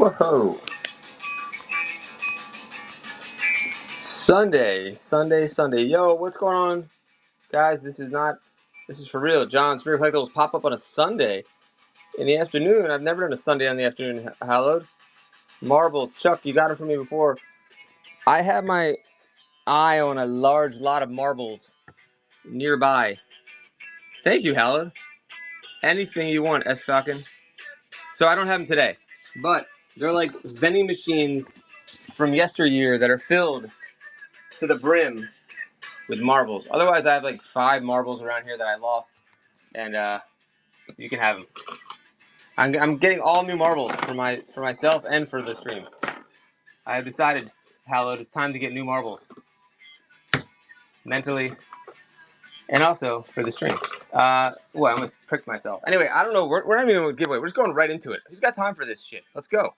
Whoa. Sunday. Yo, what's going on? Guys, this is for real. John, Spirit Collectibles pop up on a Sunday in the afternoon. I've never done a Sunday on the afternoon, hallowed. Marbles. Chuck, you got them for me before. I have my eye on a large lot of marbles nearby. Thank you, hallowed. Anything you want, S. Falcon. So I don't have them today, but they're like vending machines from yesteryear that are filled to the brim with marbles. Otherwise, I have like 5 marbles around here that I lost, and you can have them. I'm getting all new marbles for myself and for the stream. I have decided, Hallowed, it's time to get new marbles, mentally and also for the stream. I almost pricked myself. Anyway, I don't know. We're not even doing a giveaway. We're just going right into it. Who's got time for this shit? Let's go.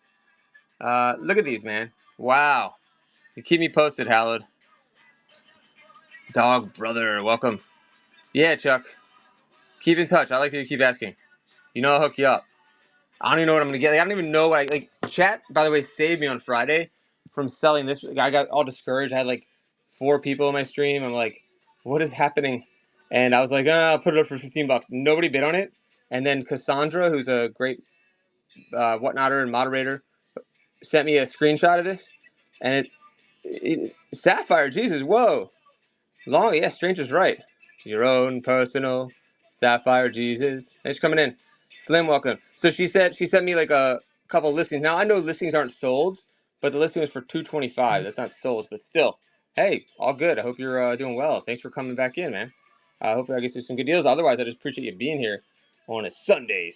Look at these, man. Wow. You keep me posted, Hallowed. Dog brother, welcome. Yeah, Chuck. Keep in touch. I like that you keep asking. You know I'll hook you up. I don't even know what I'm gonna get. Like, I don't even know what Chat, by the way, saved me on Friday from selling this. I got all discouraged. I had like 4 people in my stream. I'm like, what is happening? And I was like, I'll put it up for $15. Nobody bid on it. And then Cassandra, who's a great whatnotter and moderator, sent me a screenshot of this. And Sapphire, Jesus, whoa. Long, yeah, Stranger's right. Your own personal Sapphire Jesus. Thanks for coming in. Slim, welcome. So she sent me like a couple listings. Now I know listings aren't sold, but the listing was for $225. That's not sold, but still. Hey, all good. I hope you're doing well. Thanks for coming back in, man. Hopefully I get you some good deals. Otherwise, I just appreciate you being here on a Sunday.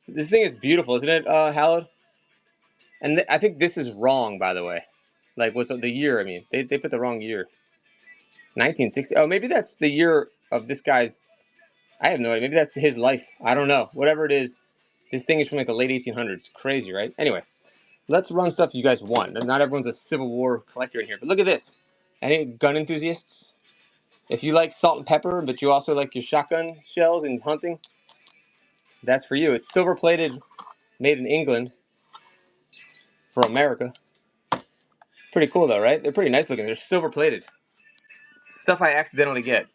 This thing is beautiful, isn't it, Hallowed? And I think this is wrong, by the way. Like, what's the year? I mean, they put the wrong year. 1960. Oh, maybe that's the year of this guy's. I have no idea. Maybe that's his life. I don't know. Whatever it is, this thing is from like the late 1800s. Crazy, right? Anyway, let's run stuff you guys want. Not everyone's a Civil War collector in here, but look at this. Any gun enthusiasts? If you like salt and pepper, but you also like your shotgun shells and hunting, that's for you. It's silver plated, made in England for America. Pretty cool though, right? They're pretty nice looking. They're silver plated. Stuff I accidentally get,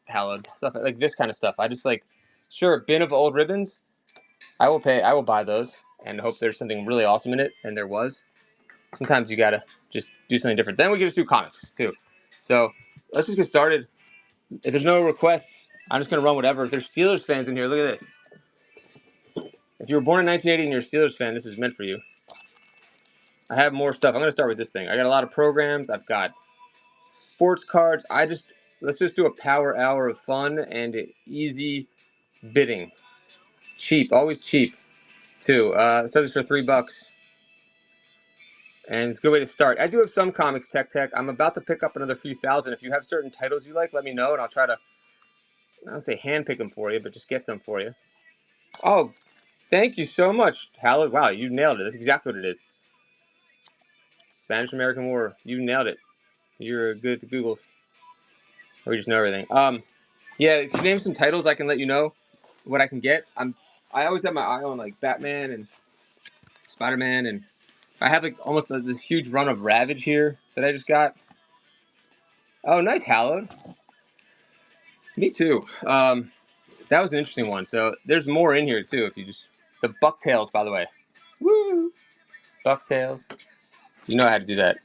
hallowed. Stuff like this kind of stuff. I just like, sure, a bin of old ribbons. I will pay. I will buy those and hope there's something really awesome in it, and there was. Sometimes you gotta just do something different. Then we can just do comics too. So let's just get started. If there's no requests, I'm just gonna run whatever. If there's Steelers fans in here, look at this. If you were born in 1980 and you're a Steelers fan, this is meant for you. I have more stuff. I'm gonna start with this thing. I got a lot of programs. I've got sports cards. Let's just do a power hour of fun and easy bidding. Cheap, always cheap, too. So this for $3, and it's a good way to start. I do have some comics, Tech. I'm about to pick up another few thousand. If you have certain titles you like, let me know, and I'll try to, I don't say hand pick them for you, but just get some for you. Oh, thank you so much, Hallowed. Wow, you nailed it. That's exactly what it is. Spanish-American War. You nailed it. You're good at the Googles. Or you just know everything. Yeah, if you name some titles, I can let you know what I can get. I always have my eye on like Batman and Spider-Man, and I have like almost this huge run of Ravage here that I just got. Oh, nice, Hallowed. Me too. That was an interesting one. So there's more in here too. If you just the Bucktails, by the way. Woo! Bucktails. You know how to do that.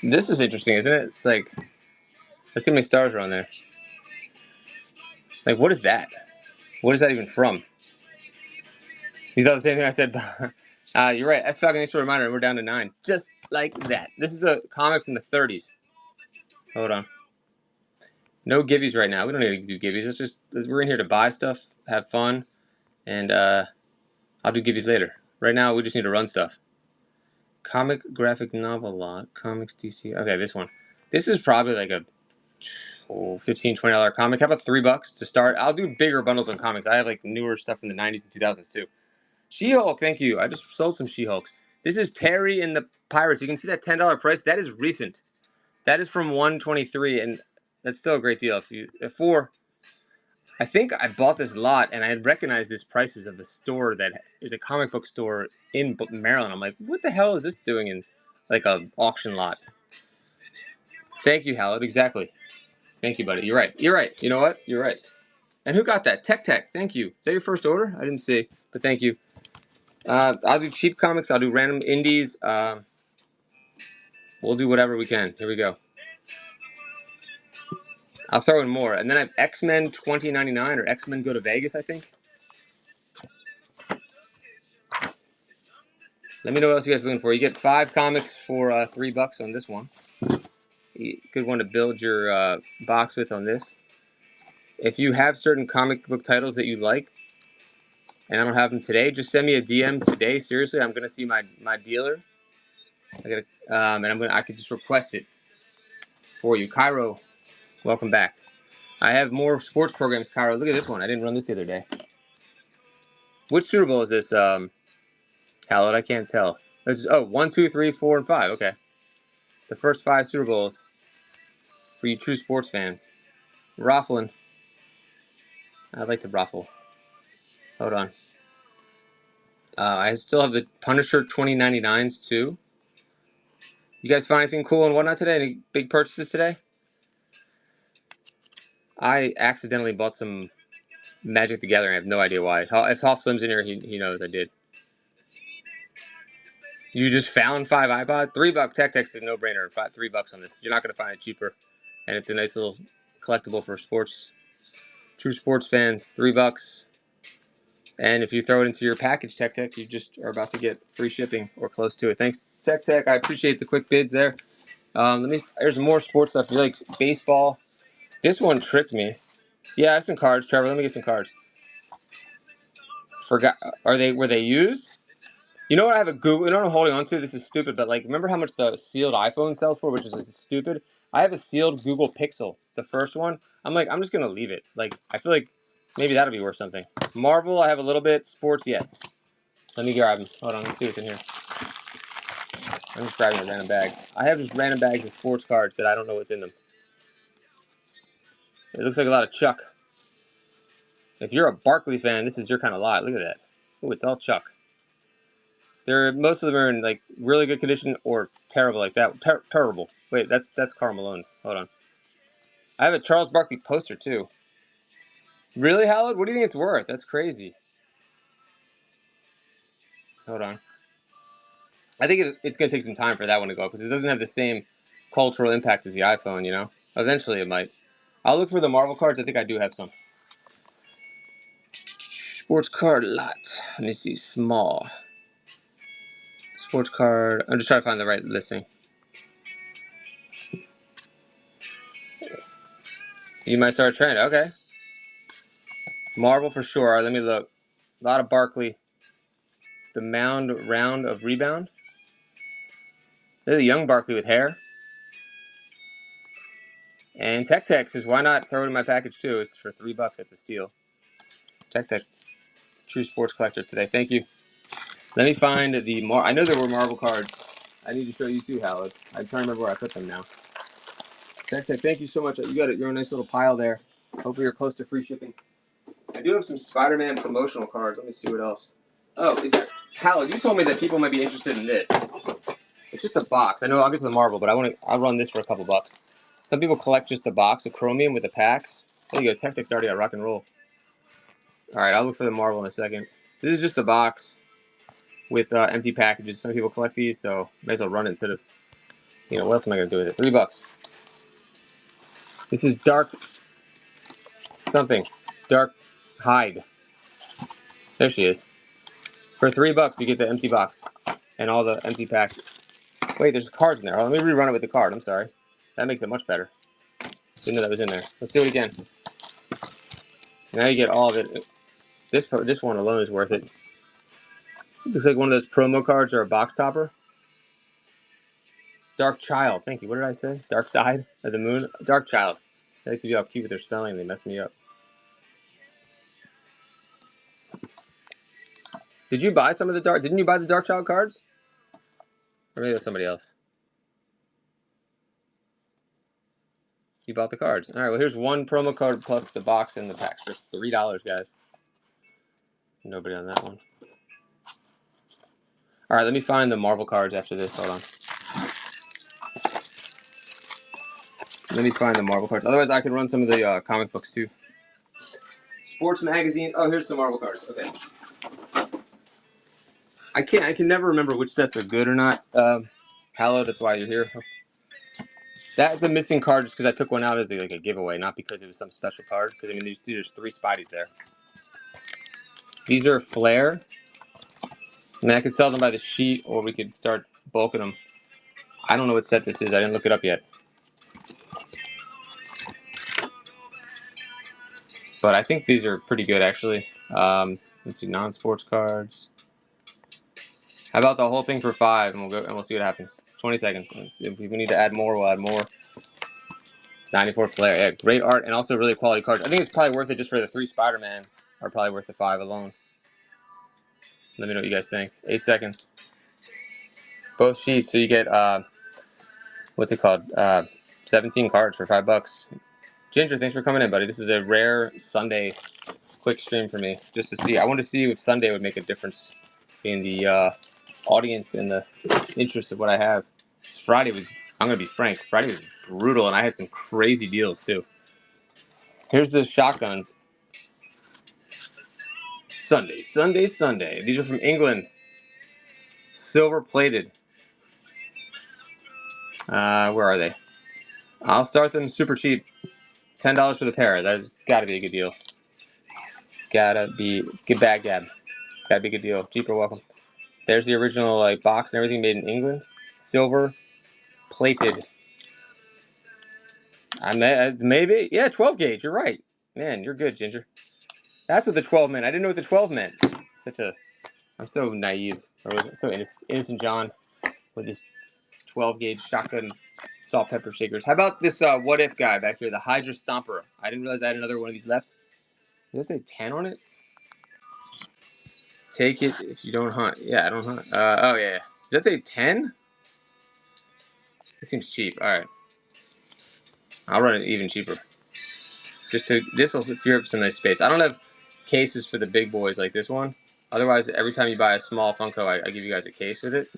This is interesting, isn't it? It's like, let's see how many stars are on there. Like, what is that? What is that even from? He's all the same thing I said. You're right. S Falcon, thanks for a reminder, and we're down to 9. Just like that. This is a comic from the 30s. Hold on. No gibbies right now. We don't need to do gibbies. We're in here to buy stuff, have fun, and I'll do gibbies later. Right now, we just need to run stuff. Comic graphic novel lot. Comics DC. Okay, this one. This is probably like a $15, $20 comic. How about $3 to start? I'll do bigger bundles on comics. I have like newer stuff from the 90s and 2000s too. She-Hulk, thank you. I just sold some She-Hulks. This is Terry and the Pirates. You can see that $10 price. That is recent. That is from 123, and that's still a great deal. I think I bought this lot, and I had recognized this prices of the store that is a comic book store in Maryland. I'm like, what the hell is this doing in like a auction lot? Thank you, Hallett. Exactly. Thank you, buddy. You're right. You're right. You know what? You're right. And who got that? Tech. Thank you. Is that your first order? I didn't see, but thank you. I'll do cheap comics. I'll do random indies. We'll do whatever we can. Here we go. I'll throw in more. And then I have X-Men 2099 or X-Men Go to Vegas, I think. Let me know what else you guys are looking for. You get 5 comics for $3 on this one. Good one to build your box with on this. If you have certain comic book titles that you like, and I don't have them today, just send me a DM today. Seriously, I'm gonna see my dealer. I could just request it for you. Cairo, welcome back. I have more sports programs. Cairo, look at this one. I didn't run this the other day. Which Super Bowl is this, Hallowed? I can't tell. Oh, 1, 2, 3, 4, and 5. Okay, the first 5 Super Bowls for you true sports fans. Raffling. I'd like to raffle. Hold on. I still have the Punisher 2099s too. You guys find anything cool and whatnot today? Any big purchases today? I accidentally bought some Magic the Gathering. I have no idea why. If Hoff Slim's in here, he knows I did. You just found 5 iPods? $3. Tech is no brainer. $3 on this. You're not gonna find it cheaper, and it's a nice little collectible for sports, true sports fans. $3. And if you throw it into your package, Tech, you just are about to get free shipping or close to it. Thanks, Tech. I appreciate the quick bids there. There's more sports stuff. You like baseball? This one tricked me. Yeah, I have some cards, Trevor. Let me get some cards. Forgot. Were they used? You know what? I have a Google. You know what I'm holding on to? This is stupid, but like, remember how much the sealed iPhone sells for, which is stupid. I have a sealed Google Pixel, the first one. I'm like, I'm just gonna leave it. Like, I feel like maybe that'll be worth something. Marvel, I have a little bit. Sports, yes. Let me grab them. Hold on, let's see what's in here. I'm just grabbing a random bag. I have just random bags of sports cards that I don't know what's in them. It looks like a lot of Chuck. If you're a Barkley fan, this is your kind of lot. Look at that. Oh, it's all Chuck. Most of them are in like really good condition or terrible like that. Terrible. Wait, that's Karl Malone. Hold on. I have a Charles Barkley poster too. Really, Howard? What do you think it's worth? That's crazy. Hold on. I think it's going to take some time for that one to go because it doesn't have the same cultural impact as the iPhone, you know? Eventually it might. I'll look for the Marvel cards. I think I do have some. Sports card lot. Let me see. Small. Sports card. I'm just trying to find the right listing. You might start a trend. Okay. Marvel for sure. All right, let me look. A lot of Barkley. The round of rebound. There's a young Barkley with hair. And Tech says, why not throw it in my package too? It's for $3. That's a steal. Tech, true sports collector today. Thank you. Let me find I know there were Marvel cards. I need to show you too, Howard. I'm trying to remember where I put them now. Tech, thank you so much. You got it. You're a nice little pile there. Hopefully you're close to free shipping. I do have some Spider-Man promotional cards. Let me see what else. Oh, Howard, you told me that people might be interested in this. It's just a box. I know I'll get to the Marvel, but I'll run this for a couple bucks. Some people collect just the box of Chromium with the packs. There you go. Tech already got rock and roll. All right, I'll look for the Marvel in a second. This is just a box with empty packages. Some people collect these, so may as well run it instead of, what else am I going to do with it? $3. This is Dark something. Dark Hide. There she is. For $3, you get the empty box and all the empty packs. Wait, there's cards in there. Oh, let me rerun it with the card. I'm sorry. That makes it much better. Didn't know that was in there. Let's do it again. Now you get all of it. This one alone is worth it. Looks like one of those promo cards or a box topper. Dark Child. Thank you. What did I say? Dark Side of the Moon? Dark Child. They like to be all cute with their spelling. They mess me up. Did you buy some of the Dark... Didn't you buy the Dark Child cards? Or maybe that's somebody else. You bought the cards. All right, well, here's one promo card plus the box and the packs for $3, guys. Nobody on that one. All right, let me find the Marvel cards after this. Hold on. Let me find the Marvel cards. Otherwise, I could run some of the comic books, too. Sports magazine. Oh, here's some Marvel cards. Okay. I can never remember which sets are good or not. Hello, that's why you're here. That's a missing card just because I took one out as like a giveaway, not because it was some special card. Because, I mean, you see there's 3 Spideys there. These are Flair. I mean, I could sell them by the sheet, or we could start bulking them. I don't know what set this is. I didn't look it up yet. But I think these are pretty good, actually. Let's see, non-sports cards. How about the whole thing for $5, and we'll see what happens. 20 seconds. If we need to add more, we'll add more. 94 Flair. Yeah, great art, and also really quality cards. I think it's probably worth it just for the 3 Spider-Man. Are probably worth the $5 alone. Let me know what you guys think. 8 seconds. Both sheets, so you get what's it called? 17 cards for $5. Ginger, thanks for coming in, buddy. This is a rare Sunday quick stream for me, just to see. I wanted to see if Sunday would make a difference in the audience and the interest of what I have. Friday was, I'm gonna be frank, Friday was brutal, and I had some crazy deals too. Here's the shotguns. Sunday, Sunday, Sunday. These are from England. Silver plated. Where are they? I'll start them super cheap. $10 for the pair. That's gotta be a good deal. Gotta be good bag gab. Gotta be a good deal. Cheaper welcome. There's the original like box and everything made in England. Silver plated. Maybe, yeah, 12 gauge. You're right. Man, you're good, Ginger. That's what the 12 meant. I didn't know what the 12 meant. I'm so naive. Or was it so innocent John with his 12 gauge shotgun salt pepper shakers. How about this what if guy back here, the Hydra Stomper? I didn't realize I had another one of these left. Does it say 10 on it? Take it if you don't hunt. Yeah, I don't hunt. Oh, yeah. Does that say 10? It seems cheap. All right. I'll run it even cheaper. This will free up some nice space. I don't have cases for the big boys like this one. Otherwise, every time you buy a small Funko, I give you guys a case with it.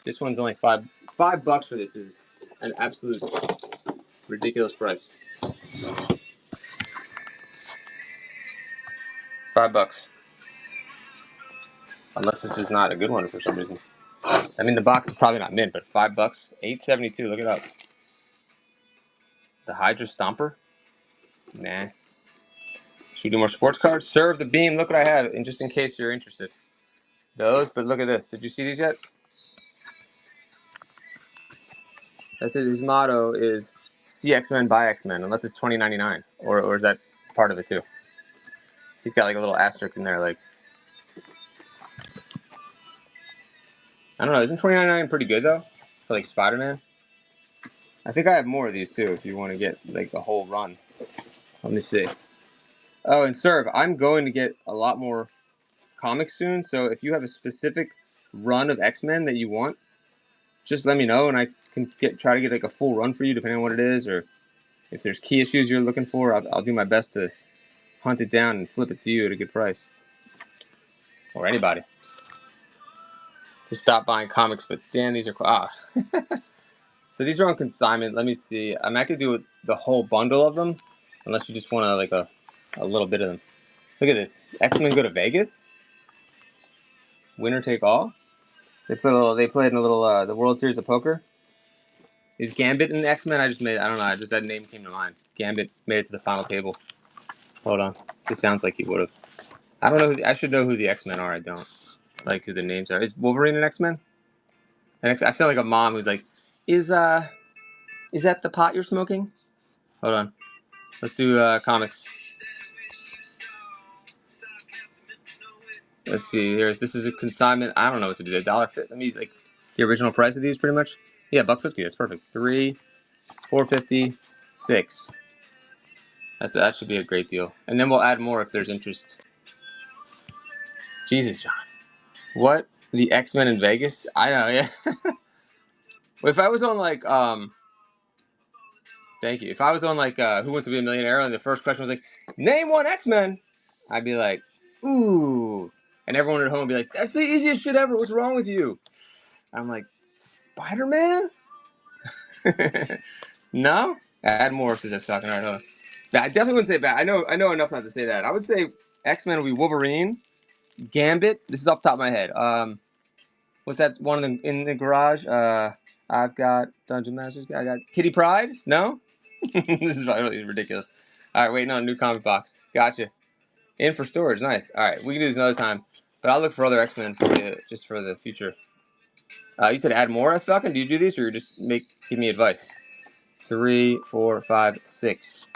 This one's only $5 for this. Is an absolute ridiculous price. $5. Unless this is not a good one for some reason. I mean, the box is probably not mint, but $5, $8.72. Look it up. The Hydra Stomper. Nah. Should we do more sports cards? Serve the beam. Look what I have, and just in case you're interested. Those, but look at this. Did you see these yet? That's his motto is see X-Men, buy X-Men, unless it's $20.99. Or is that part of it too? He's got like a little asterisk in there, like I don't know. Isn't $20.99 pretty good though for like Spider-Man? I think I have more of these too. If you want to get like the whole run, let me see. Oh, and Serve, I'm going to get a lot more comics soon. So if you have a specific run of X-Men that you want, just let me know, and I can try to get like a full run for you, depending on what it is, or if there's key issues you're looking for. I'll do my best to hunt it down and flip it to you at a good price, or anybody. To stop buying comics, but damn, these are So these are on consignment. Let me see. I might could do the whole bundle of them, unless you just want to like a little bit of them. Look at this. X-Men go to Vegas. Winner take all. They played in a little the World Series of Poker. Is Gambit in X-Men? I don't know. That name came to mind. Gambit made it to the final table. Hold on. This sounds like he would have. I don't know. I should know who the X-Men are. I don't like who the names are. Is Wolverine an X-Men? I feel like a mom who's like, is that the pot you're smoking? Hold on. Let's do comics. Let's see. This is a consignment. I don't know what to do. The dollar fit. Let me like the original price of these, pretty much. Yeah, $1.50. That's perfect. 3, $4.50, 6. That should be a great deal. And then we'll add more if there's interest. Jesus, John. What? The X-Men in Vegas? I know. Yeah. If I was on like Thank you. If I was on like Who Wants to Be a Millionaire and the first question was like, name one X-Men, I'd be like, ooh. And everyone at home would be like, that's the easiest shit ever. What's wrong with you? I'm like, Spider-Man? No? Add more because that's talking. All right, hold on. I definitely wouldn't say bad. I know enough not to say that. I would say X-Men would be Wolverine, Gambit. This is off the top of my head. What's that one in the garage? I've got Dungeon Masters. I got Kitty Pryde. No? This is probably really ridiculous. All right, waiting on a new comic box. Gotcha. In for storage. Nice. All right, we can do this another time. But I'll look for other X-Men for you just for the future. You said add more, S Falcon? Do you do these or you just give me advice? 3, 4, 5, 6.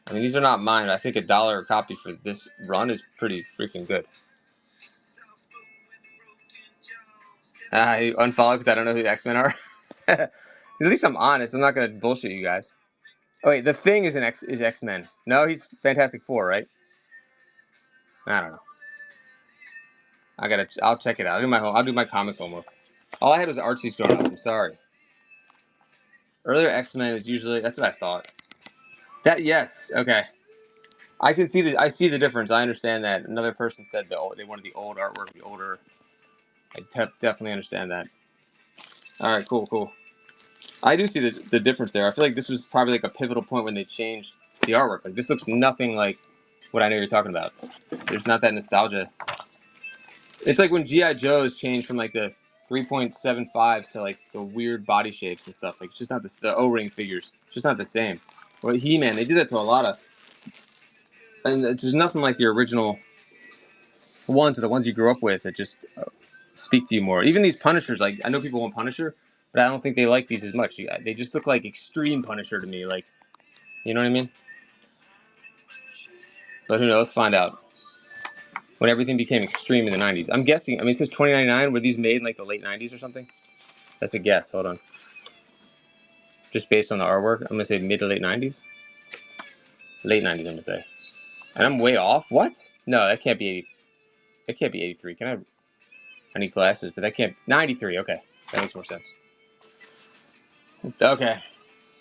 I mean, these are not mine. I think $1 a copy for this run is pretty freaking good. I unfollow because I don't know who the X-Men are. At least I'm honest. I'm not gonna bullshit you guys. Oh wait, the Thing is X-Men. No, he's Fantastic Four, right? I don't know. I'll check it out. I'll do my comic homework. All I had was Archie's growing up. I'm sorry. Earlier X-Men is usually that's what I thought. Yes, okay. I can see I see the difference. I understand that. Another person said they wanted the old artwork, the older. I definitely understand that. All right, cool. I do see the difference there. I feel like this was probably like a pivotal point when they changed the artwork. Like this looks nothing like what I know you're talking about. There's not that nostalgia. It's like when GI Joe's changed from like the 3.75 to like the weird body shapes and stuff. Like it's just not the O-ring figures. It's just not the same. Well, He-Man, they did that to a lot of, and it's just nothing like the original ones or the ones you grew up with that just speak to you more. Even these Punishers, like I know people want Punisher, but I don't think they like these as much. They just look like extreme Punisher to me. Like, you know what I mean? But who knows? Let's find out. When everything became extreme in the 90s. I'm guessing, I mean, it says 2099. Were these made in like the late 90s or something? That's a guess. Hold on. Just based on the artwork, I'm going to say mid to late 90s. Late 90s, I'm going to say. And I'm way off? What? No, that can't be 80. It can't be 83. I need glasses, but that can't. 93. Okay. That makes more sense. Okay.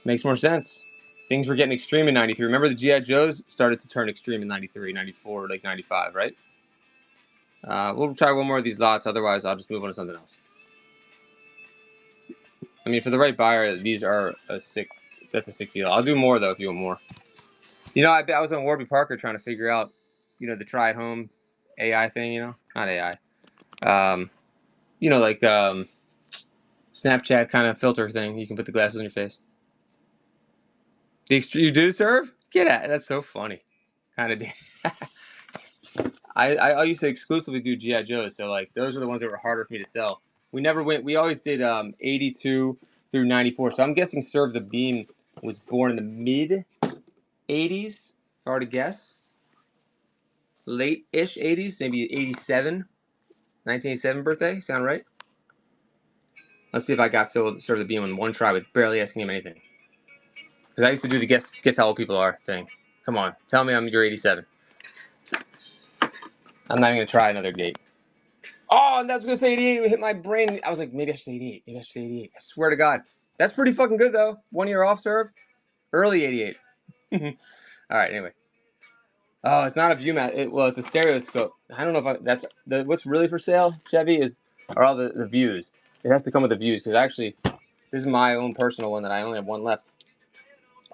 Makes more sense. Things were getting extreme in 93. Remember the G.I. Joes started to turn extreme in 93, 94, like 95, right? We'll try one more of these lots. Otherwise, I'll just move on to something else. I mean, for the right buyer, these are a sick. That's a sick deal. I'll do more though if you want more. You know, I was on Warby Parker trying to figure out, the try at home AI thing. Not AI. Um, like Snapchat kind of filter thing. You can put the glasses on your face. You do serve? Get at it. That's so funny. Kind of. I used to exclusively do GI Joes, so like those are the ones that were harder for me to sell. We never went. We always did 82 through 94. So I'm guessing Serve the Bean was born in the mid 80s. If I were to guess, late-ish 80s, maybe 87, 1987 birthday. Sound right? Let's see if I got Serve the Bean in one try with barely asking him anything. Because I used to do the guess how old people are thing. Come on, tell me you're 87. I'm not even gonna try another date. Oh, and that's gonna say 88. It hit my brain. I was like, maybe I should say 88. Maybe I should say 88. I swear to God, that's pretty fucking good though. 1 year off serve, early 88. All right. Anyway. Oh, it's not a ViewMaster. Well, it's a stereoscope. I don't know if that's what's really for sale. Chevy are all the views. It has to come with the views because actually, this is my own personal one that I only have one left.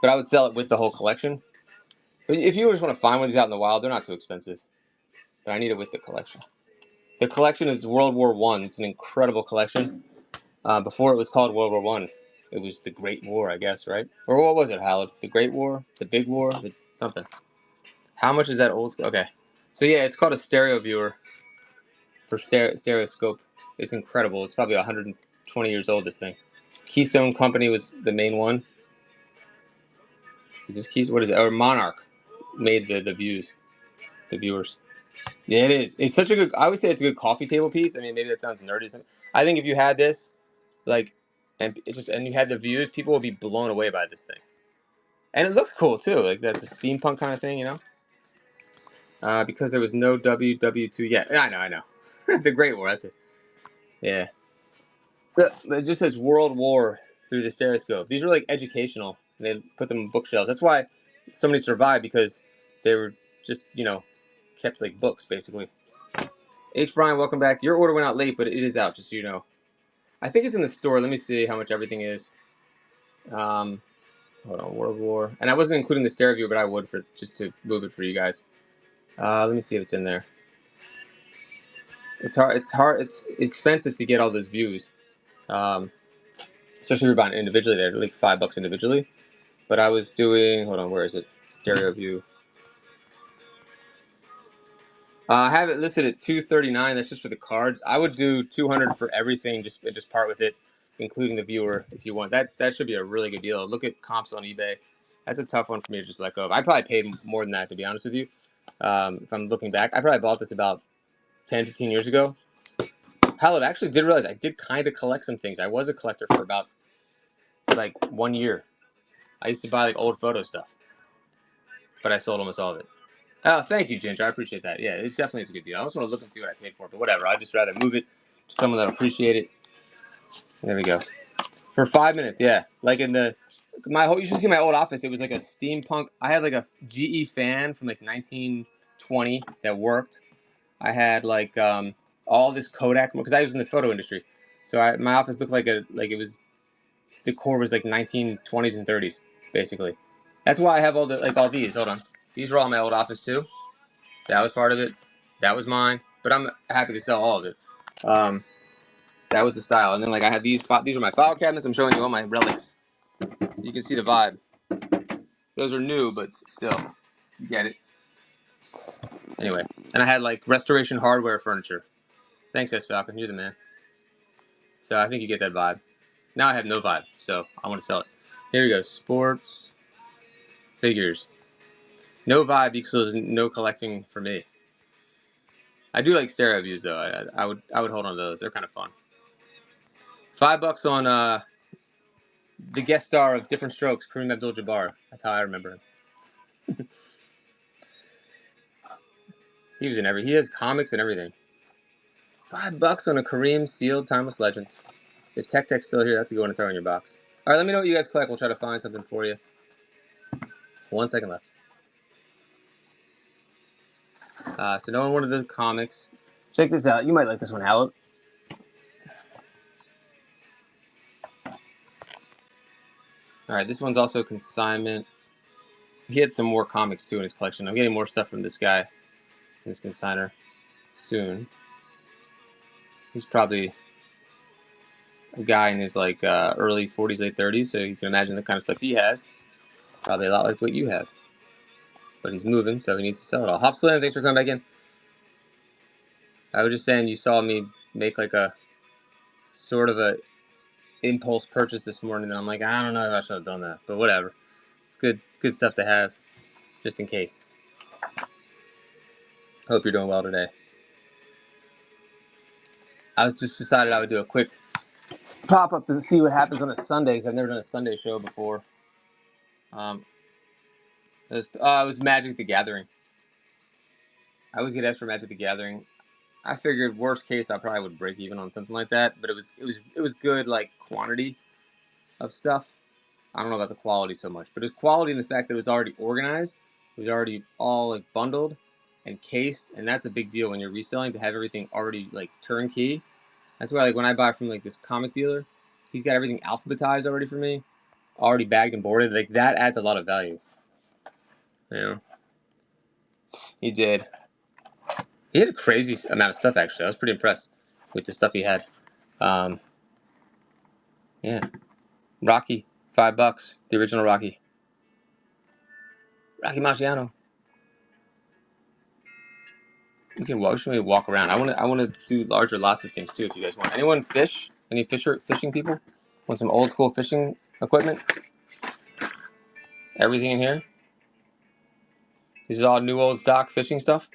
But I would sell it with the whole collection. But if you just want to find one of these out in the wild, they're not too expensive. But I need it with the collection. The collection is World War I. It's an incredible collection. Before it was called World War One, it was the Great War, I guess, right? Or what was it, Howard? The Great War, the Big War, something. How much is that old school? Okay, so yeah, it's called a stereo viewer for stereoscope. It's incredible. It's probably 120 years old. This thing. Keystone Company was the main one. Is this Keystone? What is it? Or Monarch made the viewers. Yeah, it is. It's such a good. I would say it's a good coffee table piece. I mean, maybe that sounds nerdy. I think if you had this, like, and you had the views, people would be blown away by this thing. And it looks cool too. Like that's a steampunk kind of thing, because there was no WW2 yet. I know. The Great War. That's it. Yeah. It just says World War through the stereoscope. These were like educational. They put them on bookshelves. That's why so many survived, because they were just, you know, kept like books basically. H. Brian, welcome back. Your order went out late, but it is out, just so you know. I think it's in the store. Let me see how much everything is. Hold on, World War. And I wasn't including the stereo view, but I would for just to move it for you guys. Let me see if it's in there. It's hard. It's expensive to get all those views, especially if you're buying individually. They're like $5 individually. But I was doing. Hold on, where is it? Stereo view. I have it listed at $239. That's just for the cards. I would do $200 for everything. Just part with it, including the viewer, if you want. That should be a really good deal. Look at comps on eBay. That's a tough one for me to just let go of. I probably paid more than that, to be honest with you. If I'm looking back, I probably bought this about 10, 15 years ago. Hell, I actually did realize I did kind of collect some things. I was a collector for about like 1 year. I used to buy like old photo stuff, but I sold almost all of it. Oh, thank you, Ginger. I appreciate that. Yeah, it definitely is a good deal. I just want to look and see what I paid for it, but whatever. I'd just rather move it to someone that'll appreciate it. There we go. For 5 minutes, yeah. Like in you should see my old office. It was like a steampunk. I had like a GE fan from like 1920 that worked. I had like all this Kodak, because I was in the photo industry. So my office looked like it was, decor was like 1920s and 30s, basically. That's why I have all these. Hold on. These were all my old office too. That was part of it. That was mine. But I'm happy to sell all of it. That was the style. And then like I have these are my file cabinets. I'm showing you all my relics. You can see the vibe. Those are new, but still, you get it. Anyway, and I had like restoration hardware furniture. Thanks, S. Falcon. You're the man. So I think you get that vibe. Now I have no vibe, so I want to sell it. Here we go. Sports figures. No vibe because there's no collecting for me. I do like stereo views though. I would hold on to those. They're kind of fun. $5 on the guest star of Different Strokes, Kareem Abdul-Jabbar. That's how I remember him. He was in he has comics and everything. $5 on a Kareem sealed Timeless Legends. If Tech's still here, that's a good one to throw in your box. All right, let me know what you guys collect. We'll try to find something for you. 1 second left. So no one wanted the comics. Check this out. You might like this one, Howard. All right, this one's also consignment. He had some more comics too in his collection. I'm getting more stuff from this guy, this consigner, soon. He's probably a guy in his like early 40s, late 30s, so you can imagine the kind of stuff he has. Probably a lot like what you have. But he's moving, so he needs to sell it all. Hop Slim, thanks for coming back in. I was just saying, you saw me make like a sort of a impulse purchase this morning, and I'm like, I don't know if I should have done that, but whatever. It's good stuff to have, just in case. Hope you're doing well today. I was just decided I would do a quick pop up to see what happens on a Sunday, because I've never done a Sunday show before. It was Magic the Gathering. I always get asked for Magic the Gathering. I figured worst case I probably would break even on something like that, but it was good like quantity of stuff. I don't know about the quality so much, but it's quality in the fact that it was already organized. It was already all like bundled and cased, and that's a big deal when you're reselling, to have everything already like turnkey. That's why like when I buy from like this comic dealer, he's got everything alphabetized already for me, already bagged and boarded. Like that adds a lot of value. Yeah, he did. He had a crazy amount of stuff actually. I was pretty impressed with the stuff he had. Yeah, Rocky, $5, the original Rocky Marciano. We can walk around. I want to do larger lots of things too. If you guys want, anyone fish? Any fishing people? Want some old school fishing equipment? Everything in here. This is all new old stock fishing stuff.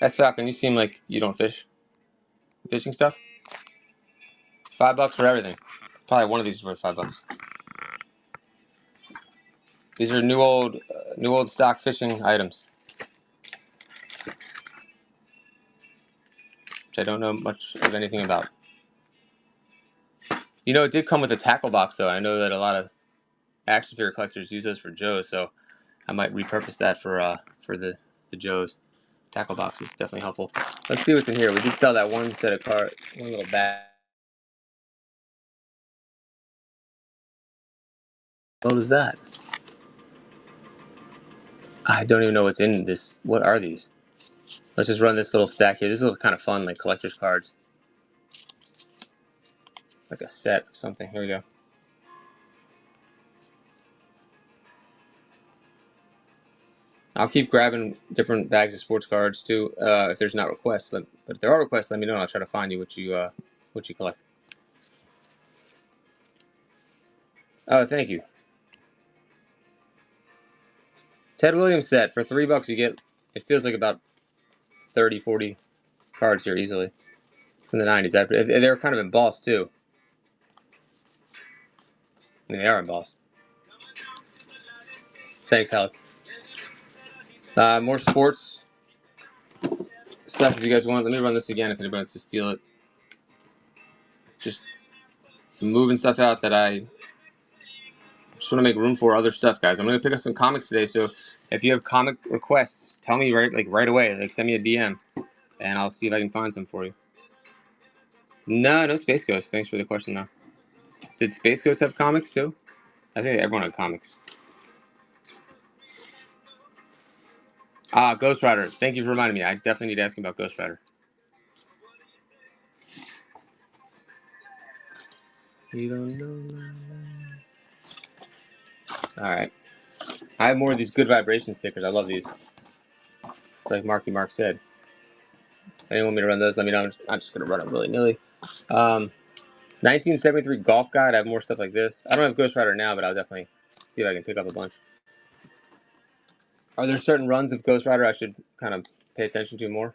That's Falcon. You seem like you don't fish. Fishing stuff. $5 for everything. Probably one of these is worth $5. These are new old stock fishing items, which I don't know much of anything about. You know, it did come with a tackle box, though. I know that a lot of action figure collectors use those for Joes, so I might repurpose that for the Joes. Tackle box is definitely helpful. Let's see what's in here. We did sell that one set of cards, one little bag. What was that? I don't even know what's in this. What are these? Let's just run this little stack here. This is kind of fun, like collector's cards. Like a set of something. Here we go. I'll keep grabbing different bags of sports cards too, if there's not requests. But if there are requests, let me know. And I'll try to find you what you collect. Oh, thank you. Ted Williams set for $3. You get, it feels like about 30, 40 cards here easily from the 90s. They're kind of embossed too. I mean, they are embossed. Thanks, Halleck. More sports stuff if you guys want. Let me run this again if anybody wants to steal it. Just moving stuff out that I just want to make room for other stuff, guys. I'm going to pick up some comics today, so if you have comic requests, tell me right away. Like, send me a DM, and I'll see if I can find some for you. No Space Ghost. Thanks for the question, though. Did Space Ghost have comics, too? I think everyone had comics. Ghost Rider. Thank you for reminding me. I definitely need to ask you about Ghost Rider. You don't know. Alright. I have more of these good vibration stickers. I love these. It's like Marky Mark said. If anyone want me to run those, let me know. I'm just going to run them willy-nilly. 1973 Golf Guide. I have more stuff like this. I don't have Ghost Rider now, but I'll definitely see if I can pick up a bunch. Are there certain runs of Ghost Rider I should kind of pay attention to more?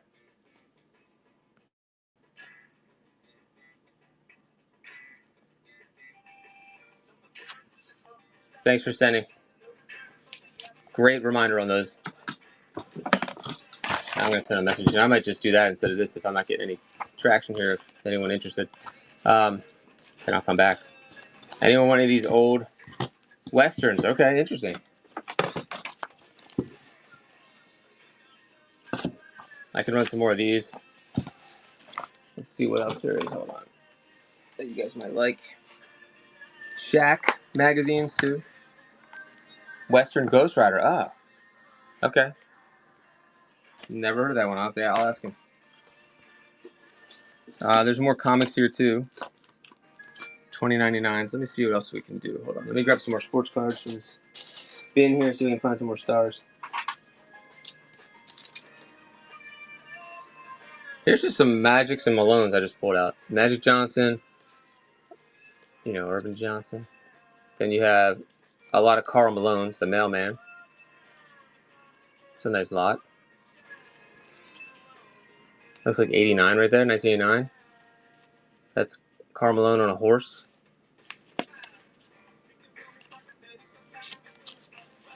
Thanks for sending. Great reminder on those. I'm going to send a message. And I might just do that instead of this if I'm not getting any traction here. If anyone interested, then I'll come back. Anyone want any of these old Westerns? Okay, interesting. I can run some more of these. Let's see what else there is. Hold on. That you guys might like. Shaq magazines, too. Western Ghost Rider. Ah, okay. Never heard of that one. I'll ask him. There's more comics here, too. 20.99. So let me see what else we can do. Hold on. Let me grab some more sports cards from this bin here so we can find some more stars. Here's just some Magics and Malones I just pulled out. Magic Johnson. You know, Irvin Johnson. Then you have a lot of Karl Malones, the mailman. It's a nice lot. Looks like 89 right there, 1989. That's Karl Malone on a horse.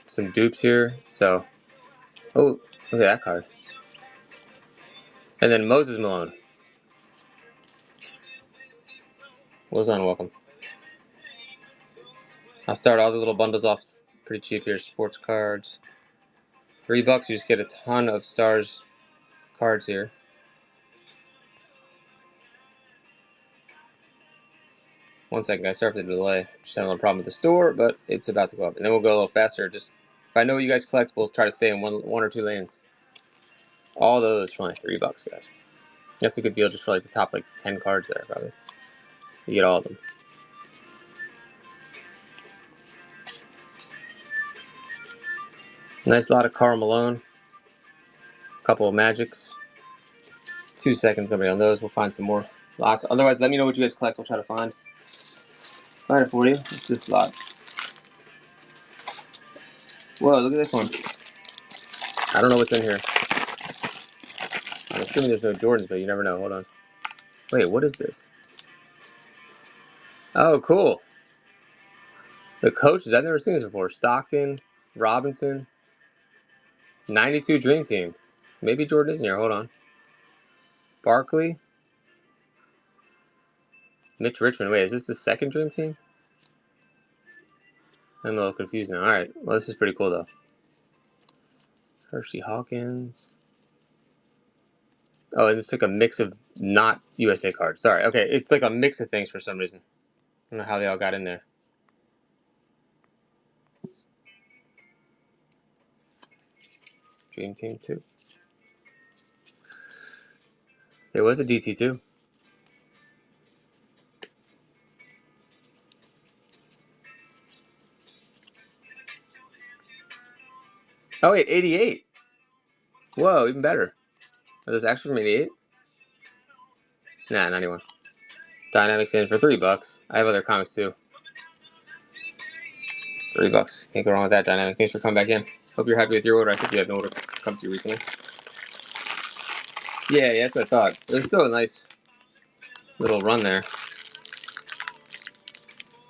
Some dupes here. So, oh, look at that card. And then Moses Malone. Was unwelcome. I'll start all the little bundles off pretty cheap here. Sports cards. $3, you just get a ton of stars cards here. One second, guys. Sorry for the delay. Just had a little problem with the store, but it's about to go up. And then we'll go a little faster. Just if I know you guys collectibles, try to stay in one or two lanes. All those for only $3, guys. That's a good deal just for like the top 10 cards there, probably. You get all of them. Nice lot of Karl Malone. A couple of Magics. 2 seconds, somebody on those. We'll find some more lots. Otherwise, let me know what you guys collect. We'll try to find it for you. It's this lot. Whoa, look at this one. I don't know what's in here. I'm assuming there's no Jordans, but you never know. Hold on. Wait, what is this? Oh, cool. The coaches, I've never seen this before. Stockton, Robinson, 92 Dream Team. Maybe Jordan is in here. Hold on. Barkley. Mitch Richmond. Wait, is this the second Dream Team? I'm a little confused now. All right. Well, this is pretty cool, though. Hershey Hawkins. Oh, and it's like a mix of not USA cards. Sorry. Okay, it's like a mix of things for some reason. I don't know how they all got in there. Dream Team 2. There was a DT2. Oh, wait, 88. Whoa, even better. Are those actually from 88? Nah, 91. Dynamics in for $3. I have other comics too. $3. Can't go wrong with that, Dynamic. Thanks for coming back in. Hope you're happy with your order. I think you had an order come to you recently. Yeah, that's what I thought. It was still a nice little run there.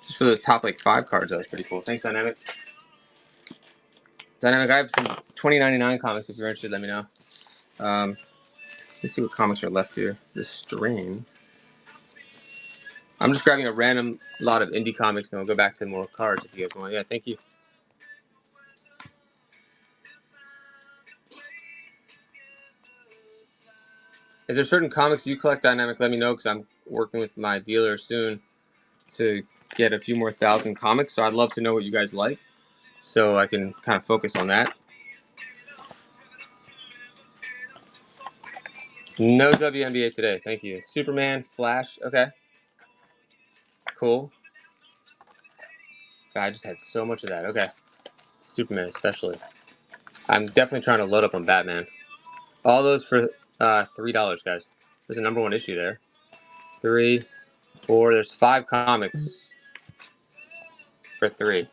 Just for those top, like, 5 cards, that was pretty cool. Thanks, Dynamic. Dynamic, I have some 2099 comics. If you're interested, let me know. Let's see what comics are left here. This Strain. I'm just grabbing a random lot of indie comics, and we'll go back to more cards if you guys want. Yeah, thank you. If there's certain comics you collect, Dynamic, let me know, because I'm working with my dealer soon to get a few more 1,000 comics. So I'd love to know what you guys like, so I can kind of focus on that. No WNBA today. Thank you. Superman, Flash. Okay. Cool. God, I just had so much of that. Okay. Superman especially. I'm definitely trying to load up on Batman. All those for $3, guys. There's a #1 issue there. 3, 4. There's 5 comics for 3.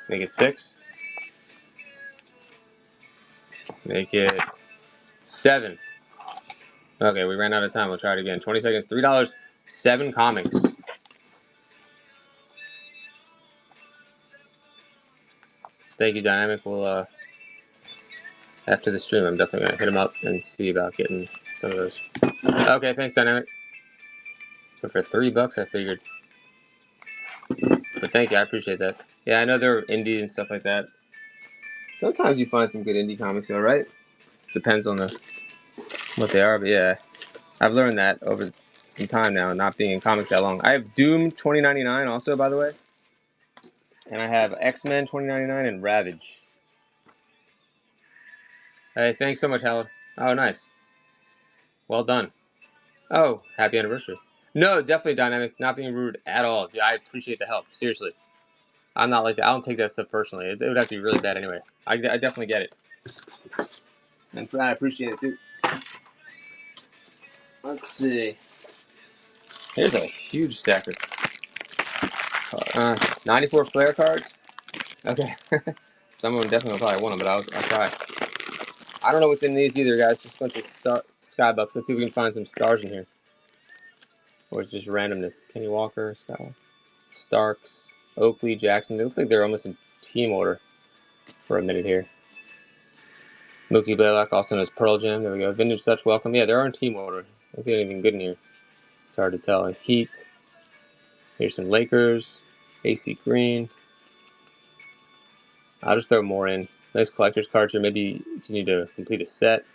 Make it 6. Make it 7. Okay, we ran out of time. We'll try it again. 20 seconds. $3. 7 comics. Thank you, Dynamic. We'll after the stream, I'm definitely gonna hit him up and see about getting some of those. Okay, thanks, Dynamic. But for $3, I figured. But thank you, I appreciate that. Yeah, I know they're indie and stuff like that. Sometimes you find some good indie comics, though, right? Depends on what they are, but yeah, I've learned that over some time now, not being in comics that long. I have Doom 2099 also, by the way, and I have X-Men 2099 and Ravage. Hey, thanks so much, Howard. Oh, nice. Well done. Oh, happy anniversary. No, definitely, Dynamic. Not being rude at all. Dude, I appreciate the help. Seriously. I'm not like that. I don't take that stuff personally. It would have to be really bad anyway. I definitely get it. And I appreciate it, too. Let's see. Here's a huge stack of 94 flare cards. Okay. Some of them definitely will probably want them, but I'll try. I don't know what's in these either, guys. Just a bunch of Skybucks. Let's see if we can find some stars in here. Or it's just randomness. Kenny Walker, Starks, Oakley, Jackson. It looks like they're almost in team order for a minute here. Mookie Blaylock, also known as Pearl Jam. There we go. Vintage Dutch, welcome. Yeah, they're in team order. I don't get anything good in here. It's hard to tell. Heat. Here's some Lakers. AC Green. I'll just throw more in. Nice collector's cards here. Maybe if you need to complete a set.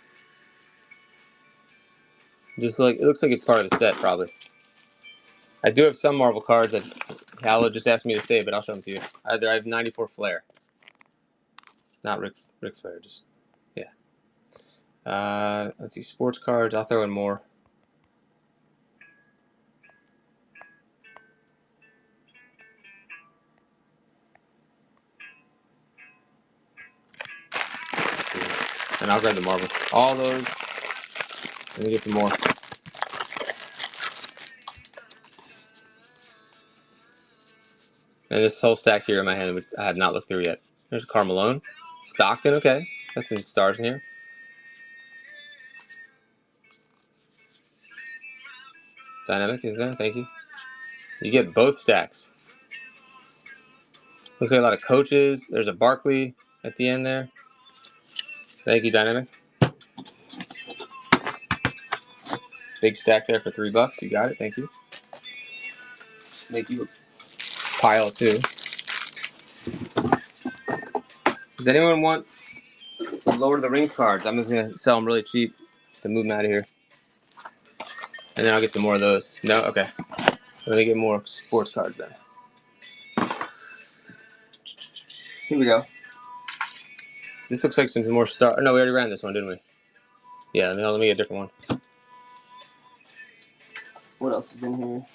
Just like it looks like it's part of the set, probably. I do have some Marvel cards that Halo just asked me to save, but I'll show them to you. I have 94 Flair. Not Rick Flair, just yeah. Let's see, sports cards. I'll throw in more. And I'll grab the Marvel. All those. Let me get some more. And this whole stack here in my hand, which I have not looked through yet. There's Carmelone. Stockton, okay. Got some stars in here. Dynamic is there, thank you. You get both stacks. Looks like a lot of coaches. There's a Barkley at the end there. Thank you, Dynamic. Big stack there for $3. You got it. Thank you. Make you a pile too. Does anyone want Lord of the Rings cards? I'm just gonna sell them really cheap to move them out of here, and then I'll get some more of those. No, okay. Let me get more sports cards then. Here we go. This looks like some more Star. No, we already ran this one, didn't we? Yeah. Let me get a different one. What else is in here?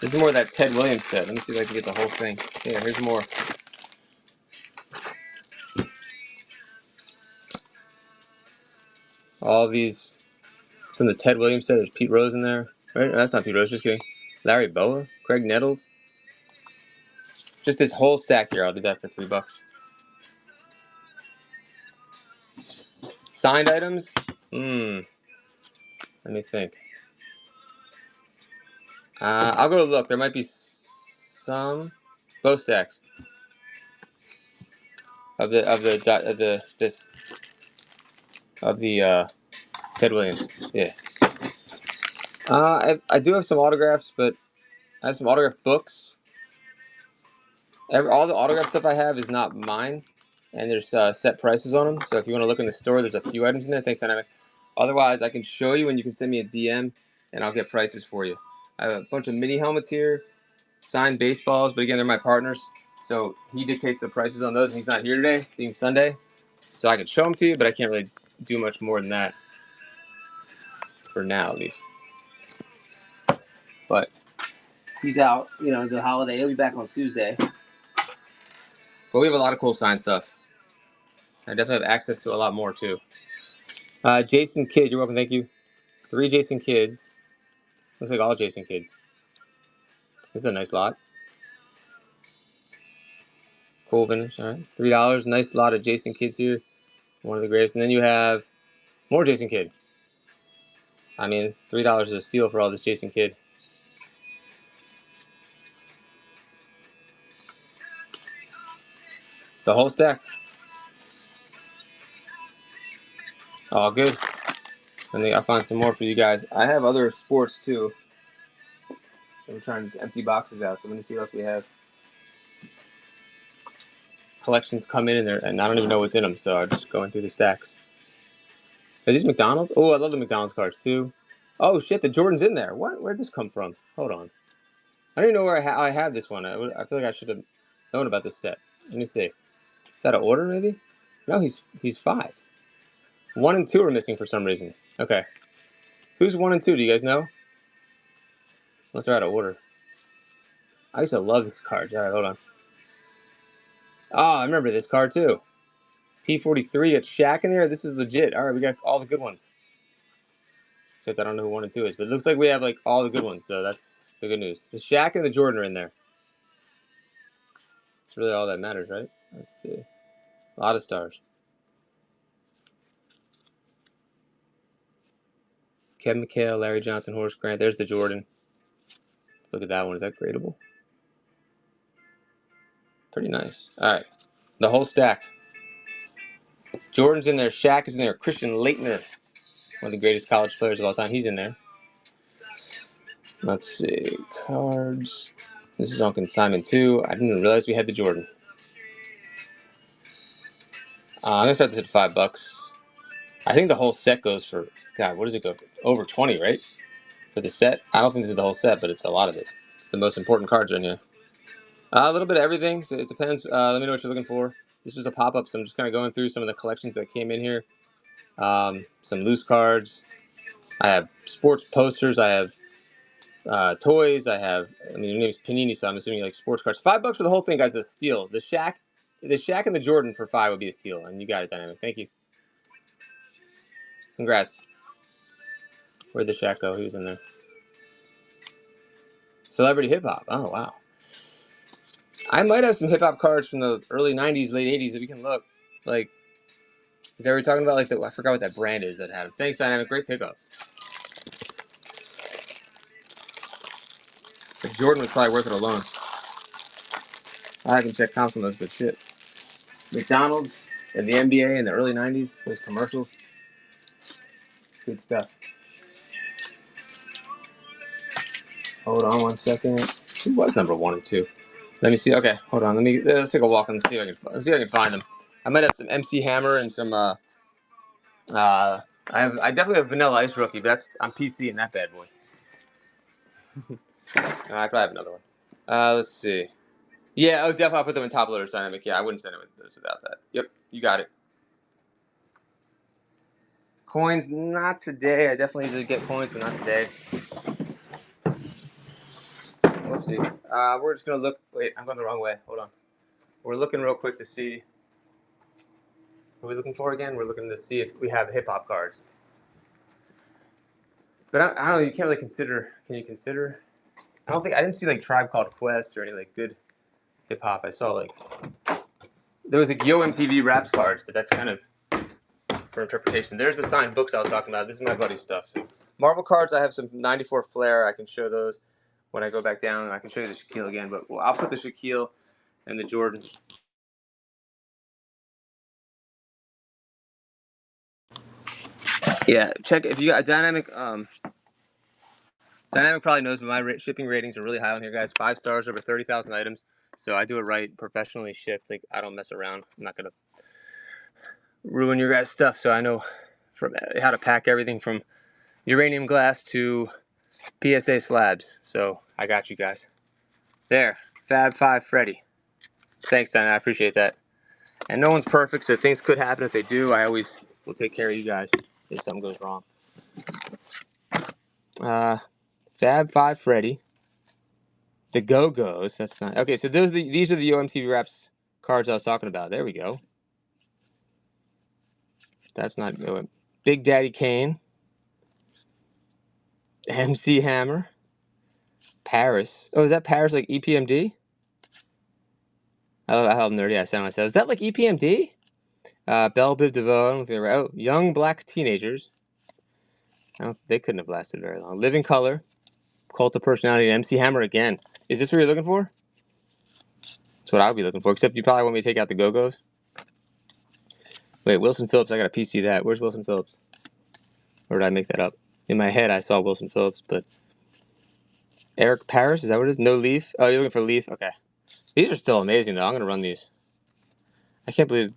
This is more of that Ted Williams set. Let me see if I can get the whole thing. Yeah, here's more. All these from the Ted Williams set. There's Pete Rose in there. Right? That's not Pete Rose. Just kidding. Larry Boa, Craig Nettles. Just this whole stack here. I'll do that for $3. Signed items. Let me think. I'll go look. There might be some. Both stacks of the Ted Williams. Yeah. I do have some autographs, but I have some autograph books. All the autograph stuff I have is not mine, and there's set prices on them. So if you want to look in the store, there's a few items in there. Thanks, Dynamic. Otherwise, I can show you, and you can send me a DM, and I'll get prices for you. I have a bunch of mini helmets here, signed baseballs, but again, they're my partners, so he dictates the prices on those, and he's not here today, being Sunday. So I could show them to you, but I can't really do much more than that for now, at least. But he's out, the holiday. He'll be back on Tuesday. But we have a lot of cool signed stuff. I definitely have access to a lot more, too. Jason Kidd, you're welcome, thank you. 3 Jason Kidds. Looks like all Jason Kidds. This is a nice lot. Cool finish, all right. $3, nice lot of Jason Kidds here. One of the greatest. And then you have more Jason Kidd. I mean, $3 is a steal for all this Jason Kidd. The whole stack. All good. I think I'll find some more for you guys. I have other sports too. I'm trying these empty boxes out, so let me see what else we have. Collections come in there, and I don't even know what's in them, so I'm just going through the stacks. Are these McDonald's? Oh, I love the McDonald's cards too. Oh shit, the Jordan's in there. What? Where'd this come from? Hold on. I don't even know where I have this one. I feel like I should have known about this set. Let me see. Is that an order maybe? No, he's 5. 1 and 2 are missing for some reason. Okay. Who's 1 and 2? Do you guys know? Unless they're out of order. I used to love these cards. All right, hold on. Oh, I remember this card too. P43 at Shaq in there. This is legit. All right, we got all the good ones. Except I don't know who 1 and 2 is, but it looks like we have like all the good ones, so that's the good news. The Shaq and the Jordan are in there. That's really all that matters, right? Let's see. A lot of stars. Kevin McHale, Larry Johnson, Horace Grant. There's the Jordan. Let's look at that one. Is that gradable? Pretty nice. All right. The whole stack. Jordan's in there. Shaq is in there. Christian Laettner, one of the greatest college players of all time. He's in there. Let's see. Cards. This is on consignment too. I didn't even realize we had the Jordan. I'm going to start this at $5. I think the whole set goes for, God, what does it go for? Over 20, right? For the set? I don't think this is the whole set, but it's a lot of it. It's the most important cards in here. A little bit of everything. It depends. Let me know what you're looking for. This was a pop-up, so I'm just kind of going through some of the collections that came in here. Some loose cards. I have sports posters. I have toys. Your name is Panini, so I'm assuming you like sports cards. $5 for the whole thing, guys. Is a steal. The Shaq and the Jordan for 5 would be a steal, and you got it, Dynamic. Thank you. Congrats. Where'd the Shaq go? He was in there. Celebrity hip hop. Oh wow. I might have some hip hop cards from the early '90s, late '80s that we can look. Like, is that what we're talking about? Like, I forgot what that brand is that had them. Thanks, Dynamic. Great pickup. The Jordan was probably worth it alone. I haven't checked comps on those, but shit. McDonald's and the NBA in the early '90s, those commercials. good stuff. Hold on one second. Who was number 1 and 2? Let me see. Okay, hold on. Let's take a walk and see if I can find them. I might have some MC Hammer and some. I definitely have Vanilla Ice Rookie, but that's I'm PC in that bad boy. I probably have another one. Let's see. Yeah, oh, definitely I'll put them in top loaders dynamic. Yeah, I wouldn't send it with this without that. Yep, you got it. Coins, not today. I definitely usually get coins, but not today. Whoopsie. We're just gonna look. Wait, I'm going the wrong way. Hold on. We're looking real quick to see. What are we looking for again? We're looking to see if we have hip hop cards. But I don't know. You can't really consider. Can you consider? I didn't see like Tribe Called Quest or any like good hip hop. I saw like there was like Yo MTV Raps cards, but that's kind of for interpretation. There's the Stein books I was talking about. This is my buddy's stuff. So Marvel cards, I have some 94 Flair. I can show those when I go back down. I can show you the Shaquille again, but I'll put the Shaquille and the Jordan. Yeah, check if you got a dynamic. Dynamic probably knows my shipping ratings are really high on here, guys. 5 stars over 30,000 items. So I do it right, professionally shipped. Like I don't mess around. I'm not gonna ruin your guys' stuff. So I know from how to pack everything from uranium glass to PSA slabs. So I got you guys. There, Fab 5 Freddy. Thanks, Diana. I appreciate that. And no one's perfect, so things could happen. If they do, I always will take care of you guys if something goes wrong. Fab 5 Freddy. The Go-Go's. That's not okay. So these are the OMTV Raps cards I was talking about. There we go. That's not going. Big Daddy Kane. MC Hammer. Paris. Oh, is that Paris like EPMD? I love how nerdy I sound myself. Is that like EPMD? Belle Biv DeVoe. I don't think they're right. Oh, Young Black Teenagers. They couldn't have lasted very long. Living Color. Cult of Personality. MC Hammer again. Is this what you're looking for? That's what I would be looking for. Except you probably want me to take out the Go-Go's. Wait, Wilson Phillips. I got to PC that. Where's Wilson Phillips? Or did I make that up? In my head, I saw Wilson Phillips, but Eric Paris, is that what it is? No Leaf? Oh, you're looking for Leaf? Okay. These are still amazing, though. I'm going to run these. I can't believe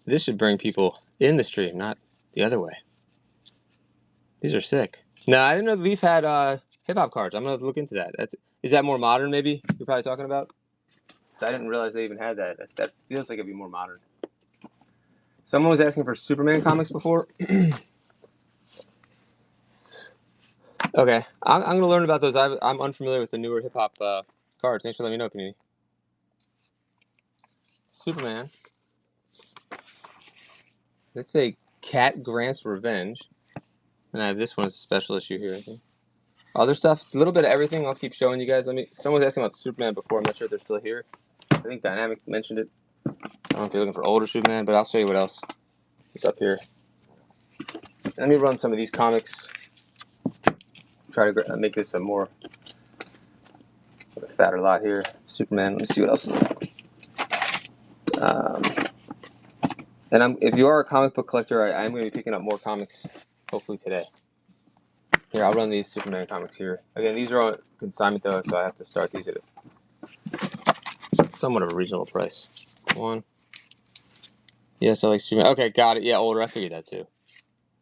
this should bring people in the stream, not the other way. These are sick. No, I didn't know Leaf had hip-hop cards. I'm going to look into that. Is that more modern, maybe, you're probably talking about? So I didn't realize they even had that. That feels like it'd be more modern. Someone was asking for Superman comics before. Okay. I'm going to learn about those. I'm unfamiliar with the newer hip-hop cards. Thanks for letting me know, Panini. Superman. Let's say Cat Grant's Revenge. And I have this one as a special issue here, I think. Other stuff, a little bit of everything. I'll keep showing you guys. Someone was asking about Superman before. I'm not sure if they're still here. I think Dynamic mentioned it. I don't know if you're looking for older Superman, but I'll show you what else is up here. Let me run some of these comics. Try to make this a fatter lot here. Superman. Let me see what else is and if you are a comic book collector, I'm going to be picking up more comics hopefully today. Here, I'll run these Superman comics here. Again, these are on consignment though, so I have to start these at somewhat of a reasonable price. One. Yes, I like Superman. Okay, got it. Yeah, older. I figured that too.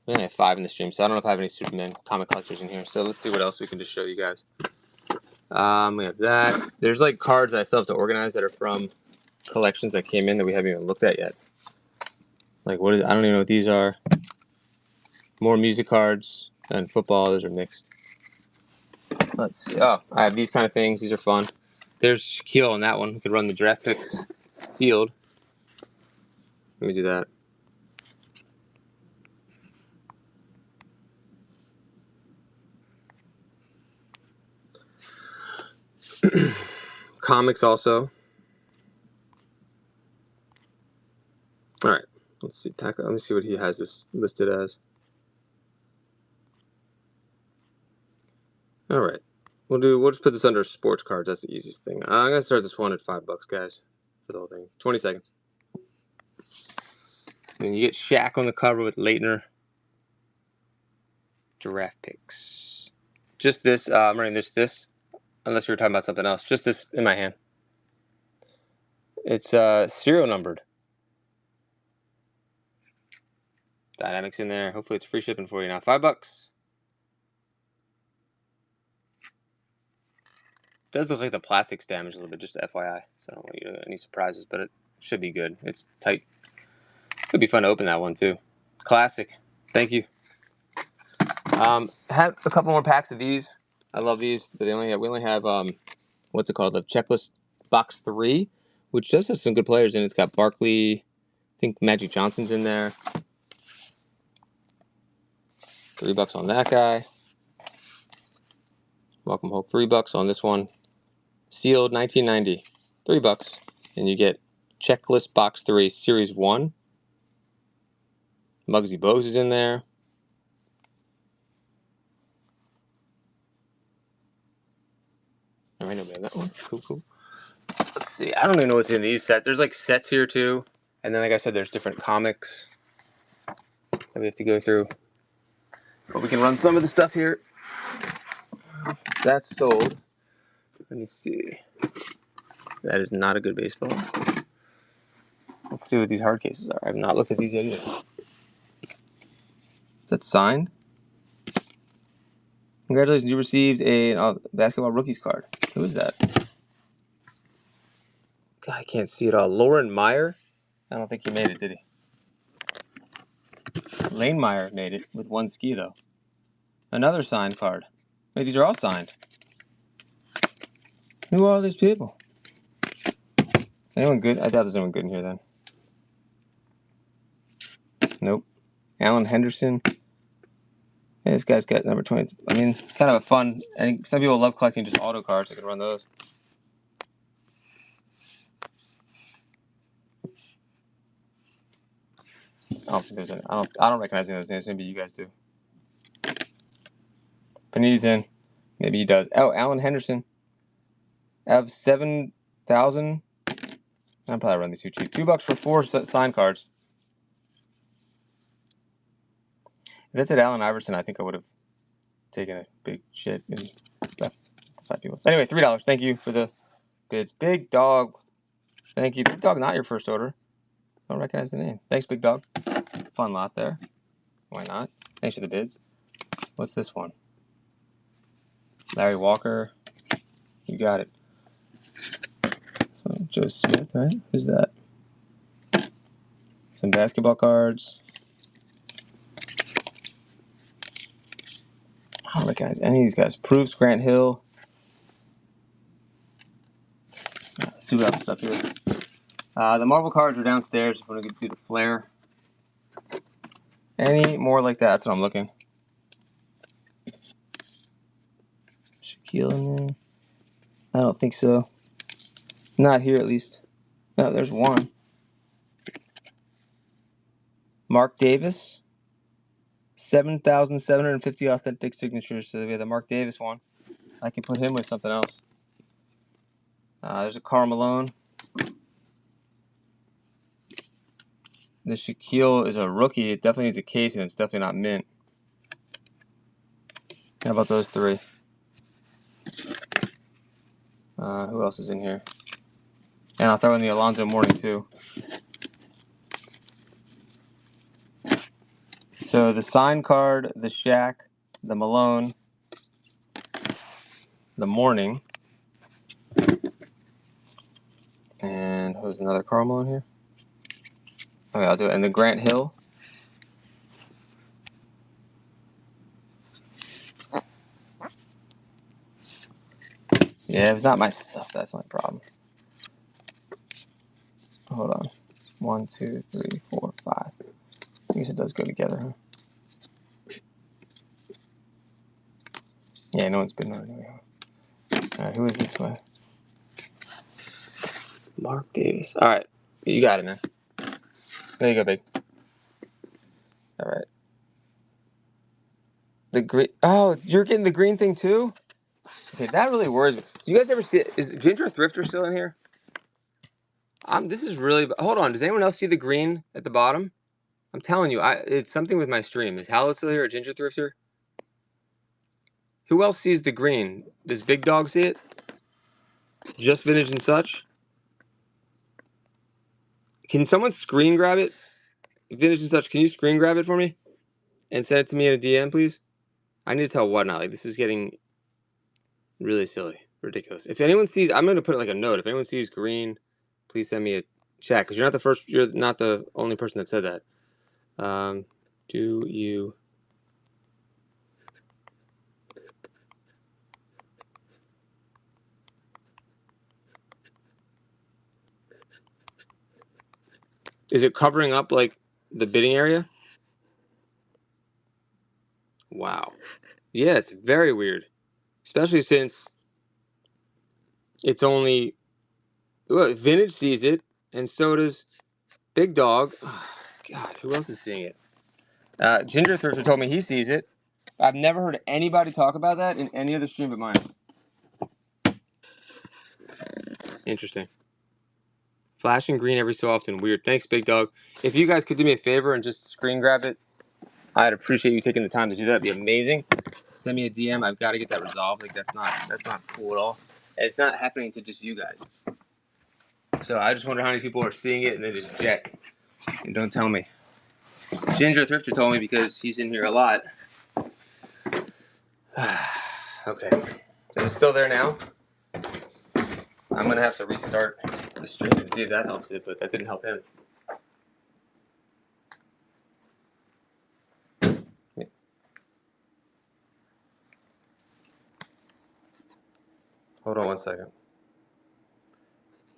We only have 5 in the stream, so I don't know if I have any Superman comic collectors in here. So let's see what else we can just show you guys. We have that. There's like cards that I still have to organize that are from collections that came in that we haven't even looked at yet. Like I don't even know what these are. More music cards and football. Those are mixed. Let's see. Oh, I have these kind of things. These are fun. There's Shaquille on that one. We could run the draft picks sealed. Let me do that. Comics also. All right. Let's see. Let me see what he has this listed as. All right. We'll just put this under sports cards. That's the easiest thing. I'm gonna start this one at $5, guys, for the whole thing. 20 seconds. And you get Shaq on the cover with Leitner. Draft picks. Just this. I'm running this. Unless you were talking about something else. Just this in my hand. It's serial numbered. Dynamics in there. Hopefully it's free shipping for you now. $5. Does look like the plastic's damaged a little bit, just FYI. So I don't want you to any surprises, but it should be good. It's tight. Could be fun to open that one too. Classic. Thank you. Had a couple more packs of these. I love these, but we only have what's it called? The checklist box 3, which does have some good players in it. It's got Barkley. I think Magic Johnson's in there. $3 on that guy. Welcome Hulk. $3 on this one. Sealed 1990. $3. And you get checklist box 3, series 1. Muggsy Bogues is in there. Alright, nobody in that one. Cool. Let's see. I don't even know what's in these sets. There's like sets here too. And then like I said, there's different comics that we have to go through. But we can run some of the stuff here. That's sold. Let me see. That is not a good baseball. Let's see what these hard cases are. I have not looked at these yet either. Is that signed? Congratulations, you received a basketball rookies card. Who is that? God, I can't see it all. Lauren Meyer? I don't think he made it, did he? Lane Meyer made it with one ski, though. Another signed card. Wait, these are all signed. Who are all these people? Anyone good? I doubt there's anyone good in here, then. Nope. Alan Henderson. Yeah, this guy's got number 20. I mean, kind of a fun. I think some people love collecting just auto cards. I could run those. I don't think there's any. I don't recognize any of those names. Maybe you guys do. Panini's in. Maybe he does. Oh, Alan Henderson. I have 7,000. I'm probably running these too cheap. $2 for 4 signed cards. If that said Allen Iverson, I think I would have taken a big shit and left the 5 people. Anyway, $3. Thank you for the bids. Big Dog. Thank you. Big Dog, not your first order. I don't recognize the name. Thanks, Big Dog. Fun lot there. Why not? Thanks for the bids. What's this one? Larry Walker. You got it. So, Joe Smith, right? Who's that? Some basketball cards. I don't recognize any of these guys. Proofs, Grant Hill. Let's see what else is up here. The Marvel cards are downstairs. If you want to do the flare. Any more like that? That's what I'm looking. Shaquille in there? I don't think so. Not here, at least. No, there's one. Mark Davis. 7,750 authentic signatures. So we have the Mark Davis one. I can put him with something else. There's a Karl Malone. The Shaquille is a rookie. It definitely needs a case, and it's definitely not mint. How about those 3? Who else is in here? And I'll throw in the Alonzo Mourning, too. So the signed card, the Shaq, the Malone, the Mourning. And who's another Karl Malone here? Okay, I'll do it. And the Grant Hill. Yeah, if it's not my stuff, that's my problem. Hold on. 1, 2, 3, 4, 5. I guess it does go together, huh? Yeah, no one's been on it. Alright, who is this one? Mark Davis. Alright, you got it, man. There you go, big. Alright. The green. Oh, you're getting the green thing too? Okay, that really worries me. Do you guys ever see? Is Ginger Thrifter still in here? This is really. Hold on. Does anyone else see the green at the bottom? I'm telling you, it's something with my stream. Is Hallow still here or Ginger Thrifter? Who else sees the green? Does Big Dog see it? Just Vintage and Such? Can someone screen grab it? Vintage and Such, can you screen grab it for me? And send it to me in a DM, please? I need to tell Whatnot. Like, this is getting really silly. Ridiculous. If anyone sees, I'm going to put like a note. If anyone sees green, please send me a chat. Because you're not the only person that said that. Do you... Is it covering up like the bidding area? Wow. Yeah, it's very weird. Especially since it's only... Look, Vintage sees it, and so does Big Dog. Oh, God, who else is seeing it? Ginger Thrifter told me he sees it. I've never heard anybody talk about that in any other stream but mine. Interesting. Flashing green every so often. Weird. Thanks, Big Dog. If you guys could do me a favor and just screen grab it, I'd appreciate you taking the time to do that. It'd be amazing. Send me a DM. I've got to get that resolved. Like that's not cool at all. And it's not happening to just you guys. So I just wonder how many people are seeing it and they just jet and don't tell me. Ginger Thrifter told me because he's in here a lot. Okay. Is it still there now? I'm gonna have to restart the stream and see if that helps it, but that didn't help him. Hold on one second.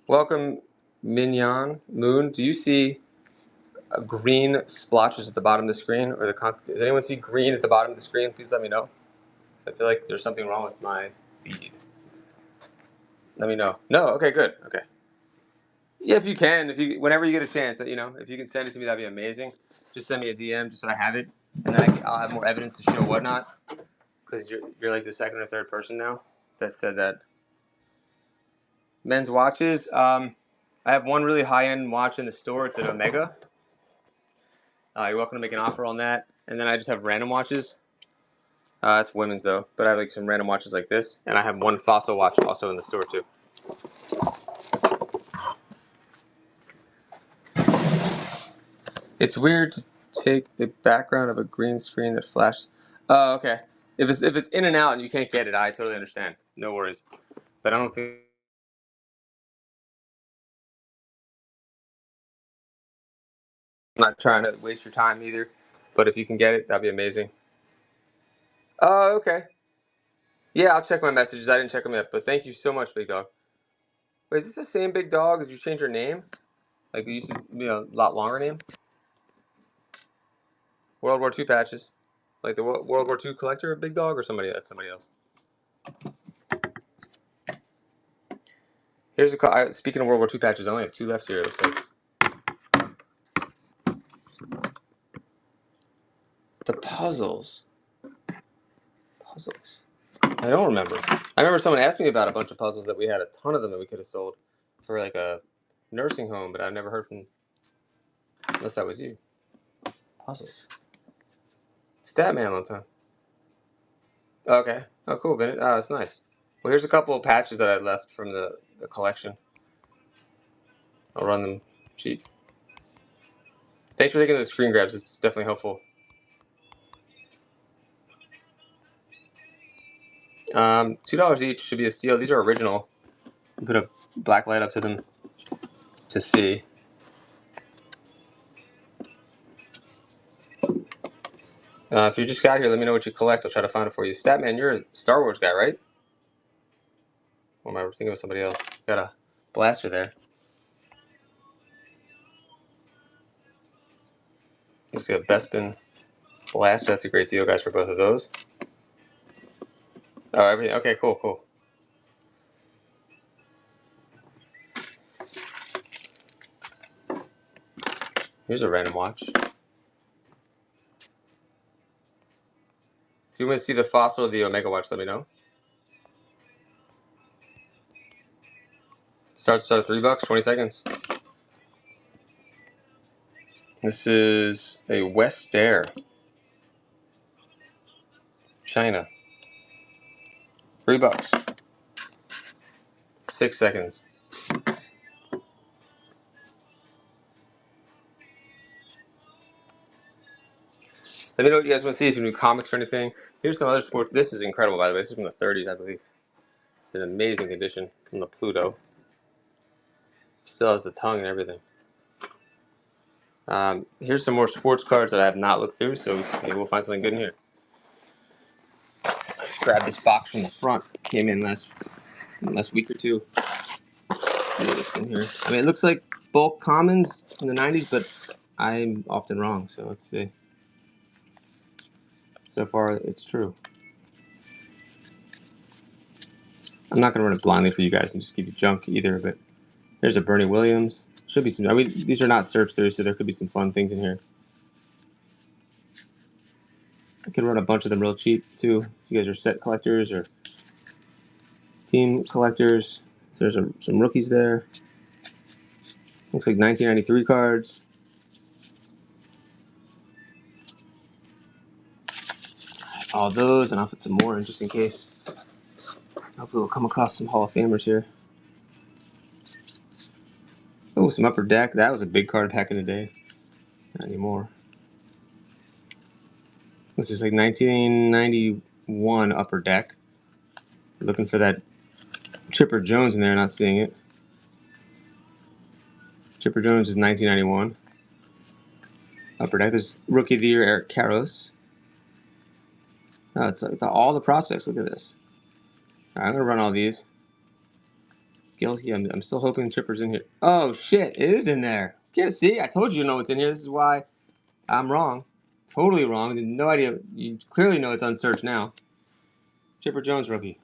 Welcome, Mignon Moon. Do you see green splotches at the bottom of the screen, or does anyone see green at the bottom of the screen? Please let me know. I feel like there's something wrong with my feed. Let me know. No. Okay. Good. Okay. Yeah, if you can, whenever you get a chance, if you can send it to me, that'd be amazing. Just send me a DM just so I have it, and then I'll have more evidence to show Whatnot. Because you're like the second or third person now that said that. Men's watches. I have one really high end watch in the store. It's an Omega. You're welcome to make an offer on that. And then I just have random watches. That's women's though, but I have like some random watches like this, and I have one Fossil watch also in the store too. It's weird to take the background of a green screen that flashes. Oh, okay. If it's in and out and you can't get it, I totally understand. No worries. But I don't think I'm not trying to waste your time either. But if you can get it, that'd be amazing. Oh, okay. Yeah, I'll check my messages. I didn't check them yet, but thank you so much, Big Dog. Wait, is this the same Big Dog? Did you change your name? Like you used to be a lot longer name? World War II patches. Like the World War II collector, Big Dog, or somebody else. Here's speaking of World War II patches, I only have 2 left here. It looks like. The puzzles. I don't remember. I remember someone asked me about a bunch of puzzles that we had a ton of them that we could have sold for like a nursing home, but I've never heard from. Unless that was you. Puzzles. Statman one time. Okay. Oh, cool, Bennett. Oh, that's nice. Well, here's a couple of patches that I left from the collection. I'll run them cheap. Thanks for taking those screen grabs. It's definitely helpful. $2 each should be a steal. These are original. Put a black light up to them to see. If you just got here, let me know what you collect. I'll try to find it for you. Statman, you're a Star Wars guy, right? Or am I thinking of somebody else? Got a blaster there. Looks like a Bespin blaster. That's a great deal, guys, for both of those. Oh, everything. Okay, cool. Here's a random watch. If you want to see the Fossil or the Omega watch, let me know. Starts at $3, 20 seconds. This is a West Air, China. $3. 6 seconds. Let me know what you guys want to see, if you do comics or anything. Here's some other sports. This is incredible, by the way. This is from the 30s, I believe. It's an amazing condition from the Pluto. Still has the tongue and everything. Here's some more sports cards that I have not looked through, so maybe we'll find something good in here. Just grabbed this box from the front. Came in last week or two. Let's see what's in here. I mean, it looks like bulk commons from the 90s, but I'm often wrong, so let's see. So far, it's true. I'm not going to run it blindly for you guys and just give you junk either, but there's a Bernie Williams. Should be some. I mean, these are not search through, so there could be some fun things in here. I could run a bunch of them real cheap too. If you guys are set collectors or team collectors, so there's some rookies there. Looks like 1993 cards. All those, and I'll put some more in just in case. Hopefully we'll come across some Hall of Famers here. Oh, some Upper Deck. That was a big card back in the day. Not anymore. This is like 1991 Upper Deck. Looking for that Chipper Jones in there, not seeing it. Chipper Jones is 1991. Upper Deck. There's Rookie of the Year Eric Karros. Oh, it's like all the prospects. Look at this. All right, I'm going to run all these. Guilty. I'm still hoping Chipper's in here. Oh, shit. It is in there. Can't see. I told you to know what's in here. This is why I'm wrong. Totally wrong. No idea. You clearly know it's unsearched now. Chipper Jones rookie.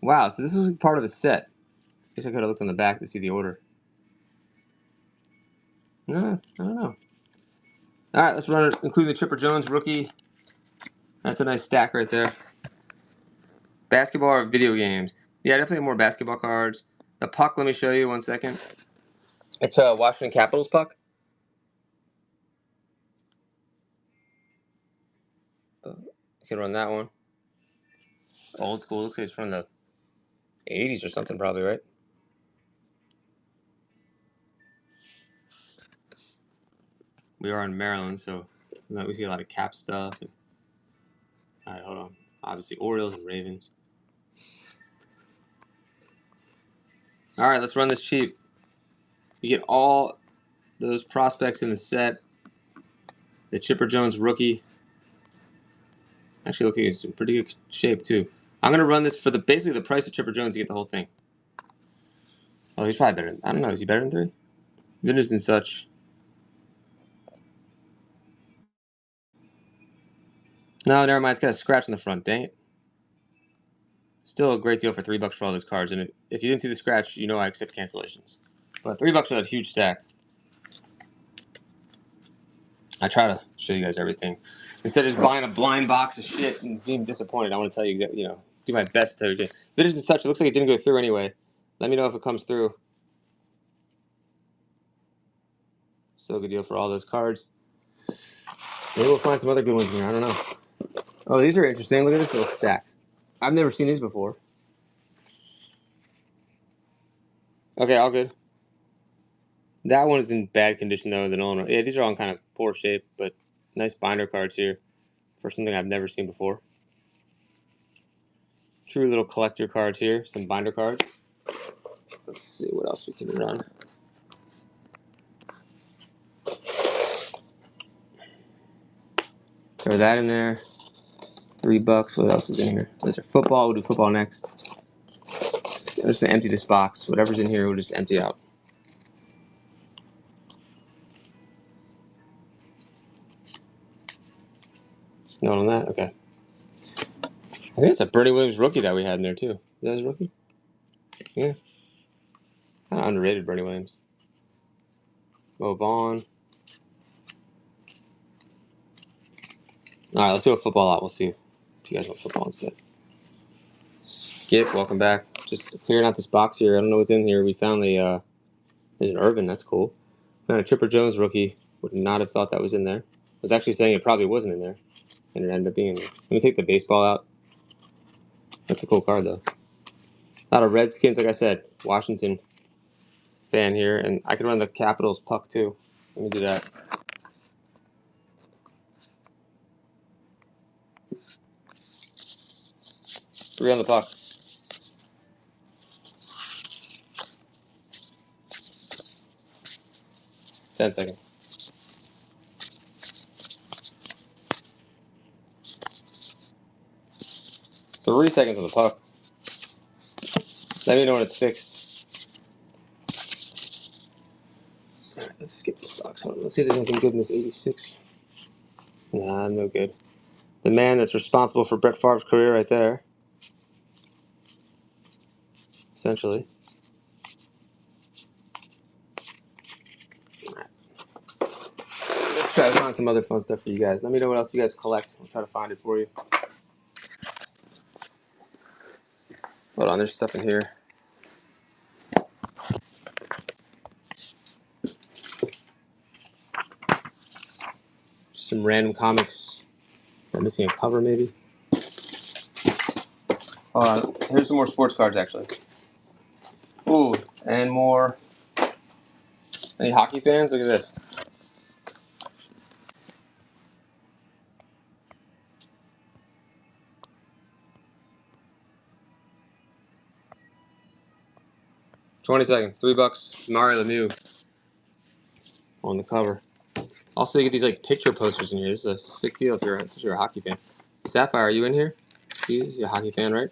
Wow, so this is part of a set. Guess I could have looked on the back to see the order. No, I don't know. All right, let's run it, include the Chipper Jones rookie. That's a nice stack right there. Basketball or video games? Yeah, definitely more basketball cards. The puck, let me show you 1 second. It's a Washington Capitals puck. You can run that one. Old school. Looks like it's from the 80s or something, probably, right? We are in Maryland, so we see a lot of Cap stuff. All right, hold on. Obviously, Orioles and Ravens. All right, let's run this cheap. You get all those prospects in the set. The Chipper Jones rookie. Actually, looking in some pretty good shape, too. I'm going to run this for basically the price of Chipper Jones to get the whole thing. Oh, he's probably better. I don't know. Is he better than 3? Vintage and such. No, never mind. It's got a scratch in the front. Dang it. Still a great deal for $3 for all those cards. And if you didn't see the scratch, you know I accept cancellations. But $3 for that huge stack. I try to show you guys everything. Instead of just buying a blind box of shit and being disappointed, I want to tell you exactly, do my best to tell you. Vintage and such, it looks like it didn't go through anyway. Let me know if it comes through. Still a good deal for all those cards. Maybe we'll find some other good ones in here. I don't know. Oh, these are interesting. Look at this little stack. I've never seen these before. Okay, all good. That one is in bad condition, though. Yeah, these are all in kind of poor shape, but nice binder cards here for something I've never seen before. True little collector cards here. Some binder cards. Let's see what else we can run. Throw that in there. $3. What else is in here? Those are football. We'll do football next. I'm just gonna empty this box. Whatever's in here, we'll just empty out. No on that? Okay. I think it's a Bernie Williams rookie that we had in there, too. Is that his rookie? Yeah. Kind of underrated, Bernie Williams. Mo Vaughn. All right, let's do a football out. We'll see if you guys want football instead. Skip, welcome back. Just clearing out this box here. I don't know what's in here. We found there's an Irvin. That's cool. Found a Chipper Jones rookie. Would not have thought that was in there. I was actually saying it probably wasn't in there, and it ended up being in there. Let me take the baseball out. That's a cool card, though. A lot of Redskins, like I said. Washington fan here. And I could run the Capitals puck, too. Let me do that. 3 on the puck. 10 seconds. 3 seconds on the puck. Let me know when it's fixed. Alright, let's skip this box. Let's see if there's anything good in this 86. Nah, no good. The man that's responsible for Brett Favre's career right there. Essentially. Let's try to find some other fun stuff for you guys. Let me know what else you guys collect. I'll try to find it for you. Hold on, there's stuff in here. Just some random comics. I'm missing a cover, maybe. Hold on. Here's some more sports cards, actually. Ooh, and more. Any hockey fans? Look at this. $20. $3. Mario Lemieux on the cover. Also, you get these like picture posters in here. This is a sick deal if you're a hockey fan. Sapphire, are you in here? You're a hockey fan, right?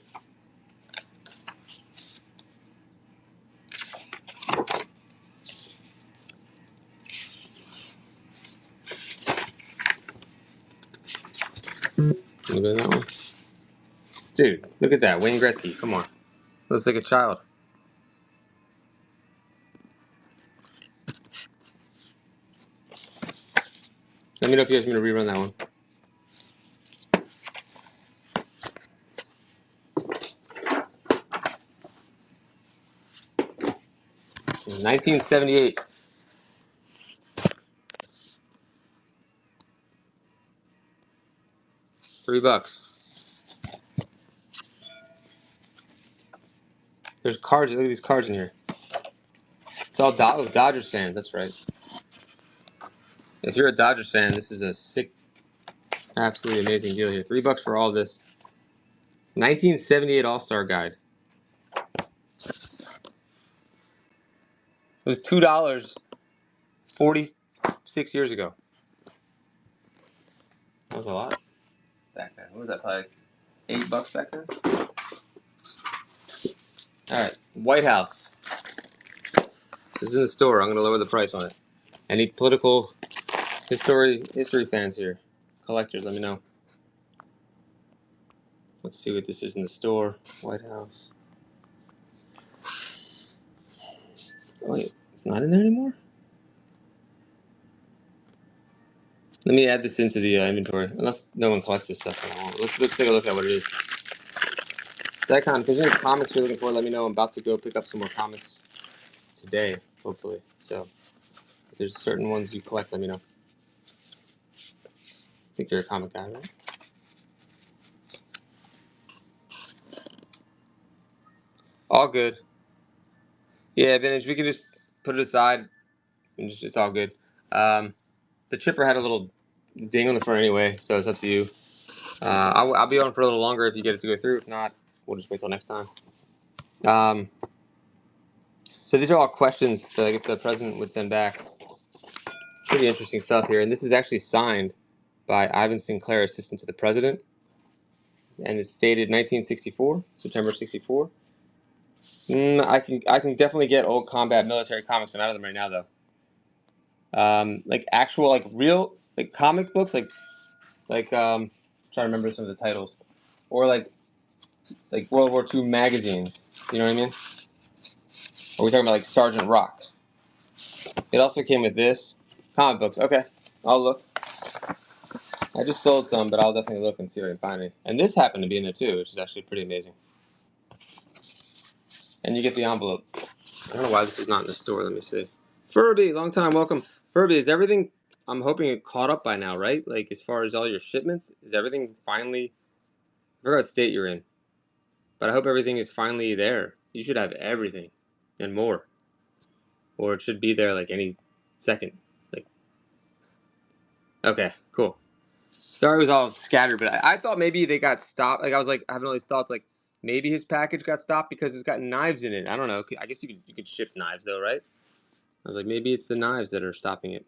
Look at that one. Dude, look at that. Wayne Gretzky. Come on. Looks like a child. Let me know if you guys want me to rerun that one. 1978. $3. There's cards. Look at these cards in here. It's all Dodgers fans. That's right. If you're a Dodgers fan, this is a sick, absolutely amazing deal here. $3 for all this. 1978 All-Star Guide. It was $2 46 years ago. That was a lot back then. What was that, probably like $8 back then? All right, White House. This is in the store. I'm going to lower the price on it. Any political history fans here? Collectors, let me know. Let's see what this is in the store. White House. Oh, wait, it's not in there anymore? Let me add this into the inventory, unless no one collects this stuff anymore. Let's take a look at what it is. Dicon, if there's any comics you're looking for, let me know. I'm about to go pick up some more comics today, hopefully. So, if there's certain ones you collect, let me know. I think you're a comic guy, right? All good. Yeah, Vintage, we can just put it aside, and it's all good. The chipper had a little ding on the front anyway, so it's up to you. I'll be on for a little longer if you get it to go through. If not, we'll just wait till next time. So these are all questions that I guess the president would send back. Pretty interesting stuff here. And this is actually signed by Ivan Sinclair, assistant to the president. And it's dated 1964, September 64. I can definitely get old combat military comics. I'm out of them right now, though. Like actual, like real, like comic books, trying to remember some of the titles. Or like World War II magazines. You know what I mean? Or are we talking about like Sergeant Rock? It also came with this. Comic books. Okay, I'll look. I just sold some, but I'll definitely look and see if I can find it. And this happened to be in there too, which is actually pretty amazing. And you get the envelope. I don't know why this is not in the store. Let me see. Furby, long time, welcome. Furby, is everything, I'm hoping it caught up by now, right? Like as far as all your shipments, is everything finally, I forgot what state you're in. But I hope everything is finally there. You should have everything and more. Or it should be there like any second. Like, okay, cool. Sorry it was all scattered, but I thought maybe they got stopped. Like, I was like having all these thoughts like maybe his package got stopped because it's got knives in it. I don't know. I guess you could ship knives though, right? I was like, maybe it's the knives that are stopping it.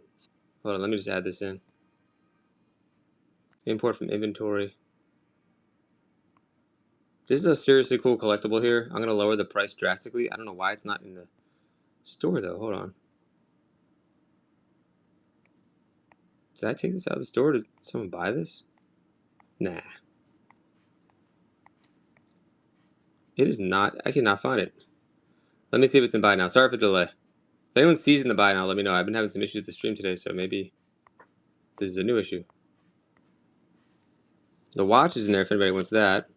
Hold on, let me just add this in. Import from inventory. This is a seriously cool collectible here. I'm going to lower the price drastically. I don't know why it's not in the store, though. Hold on. Did I take this out of the store? Did someone buy this? Nah. It is not. I cannot find it. Let me see if it's in buy now. Sorry for the delay. If anyone sees it in the buy now, let me know. I've been having some issues with the stream today, so maybe this is a new issue. The watch is in there if anybody wants that.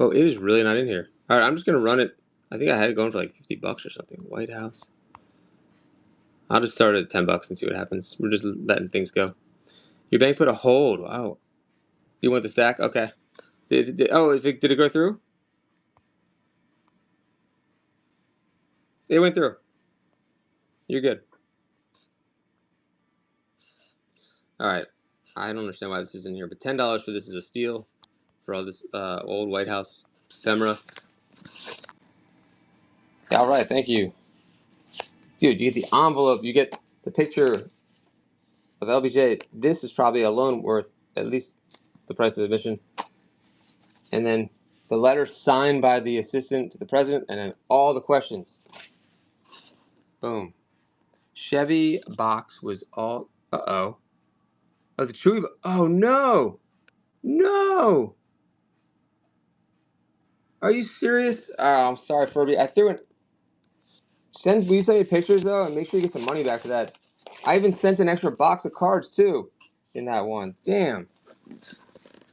Oh, it is really not in here. All right, I'm just going to run it. I think I had it going for like $50 or something. White House. I'll just start at $10 and see what happens. We're just letting things go. Your bank put a hold. Wow. You want the stack? Okay. Did it go through? It went through. You're good. All right. I don't understand why this is in here, but $10 for this is a steal for all this old White House ephemera. All right. Thank you. Dude, you get the envelope. You get the picture of LBJ. This is probably alone worth at least the price of admission. And then the letter signed by the assistant to the president, and then all the questions. Boom. Chevy box was all. Uh-oh. Oh, the Chewy. Oh, no. No. Are you serious? Oh, I'm sorry, Furby. I threw in. Will you send me pictures, though? And make sure you get some money back for that. I even sent an extra box of cards, too, in that one. Damn.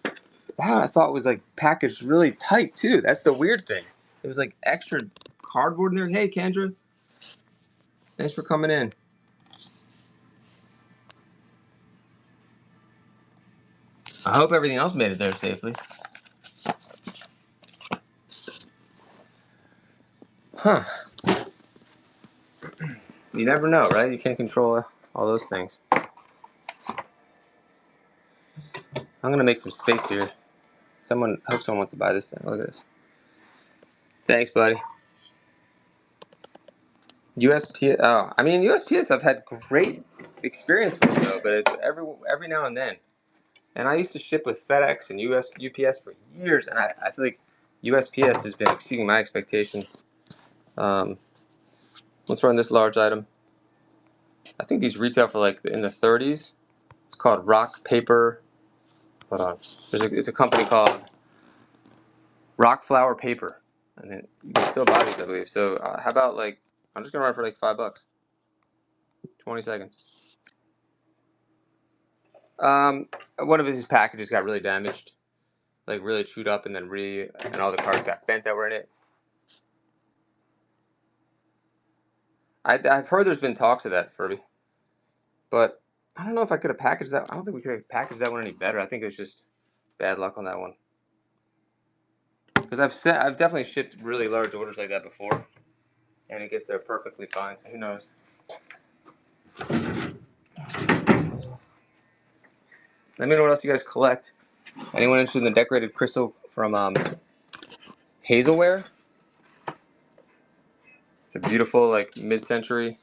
That I thought was, like, packaged really tight, too. That's the weird thing. It was, like, extra cardboard in there. Hey, Kendra. Thanks for coming in. I hope everything else made it there safely. Huh. You never know, right? You can't control all those things. I'm going to make some space here. I hope someone wants to buy this thing. Look at this. Thanks, buddy. USPS. Oh, I mean USPS. I've had great experience with though, but it's every now and then. And I used to ship with FedEx and UPS for years, and I feel like USPS has been exceeding my expectations. Let's run this large item. I think these retail for like in the 30s. It's called Rock Paper. Hold on. It's a company called Rock Flower Paper, and then you can still buy these, I believe. So how about like I'm just gonna run for like $5. 20 seconds. One of his packages got really damaged, like really chewed up, and then and all the cards got bent that were in it. I've heard there's been talks of that, Furby, but I don't know if I could have packaged that. I don't think we could have packaged that one any better. I think it was just bad luck on that one. Because I've definitely shipped really large orders like that before, and it gets there perfectly fine. So who knows? Let me know what else you guys collect. Anyone interested in the decorated crystal from Hazelware? It's a beautiful like mid-century.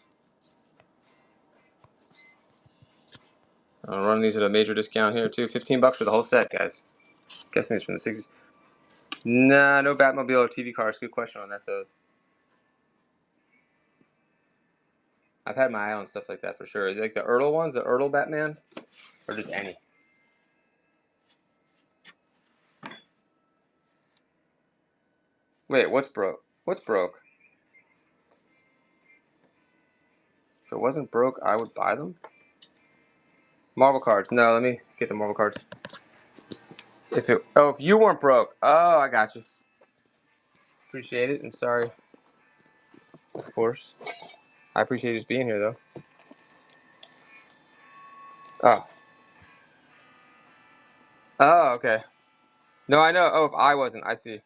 I'll run these at a major discount here too. $15 for the whole set, guys. Guessing it's from the 60s. Nah, no Batmobile or TV cars. Good question on that though. I've had my eye on stuff like that for sure. Is it like the Ertl ones, the Ertl Batman, or just any? Wait, what's broke? What's broke? If it wasn't broke, I would buy them. Marvel cards. No, let me get the Marvel cards. If you weren't broke. Oh, I got you. Appreciate it. And sorry. Of course. I appreciate you just being here though. Oh. Oh, okay. No, I know. Oh, if I wasn't, I see.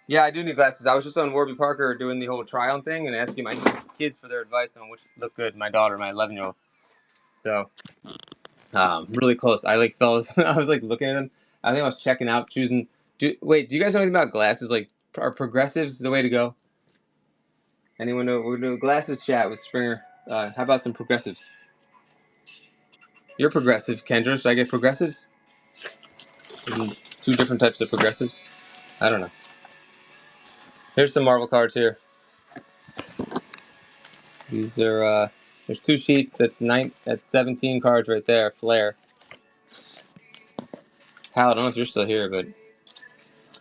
Yeah, I do need glasses. I was just on Warby Parker doing the whole try on thing and asking my kids for their advice on which look good. My daughter, my 11-year-old. So, really close. I like fell. I was like looking at them. I think I was checking out, choosing. Wait, do you guys know anything about glasses? Like, are progressives the way to go? Anyone know? We're doing glasses chat with Springer. How about some progressives? You're progressive, Kendra. Should I get progressives? Two different types of progressives. I don't know. Here's some Marvel cards here. These are there's two sheets. That's 17 cards right there. Flair. Hal, I don't know if you're still here, but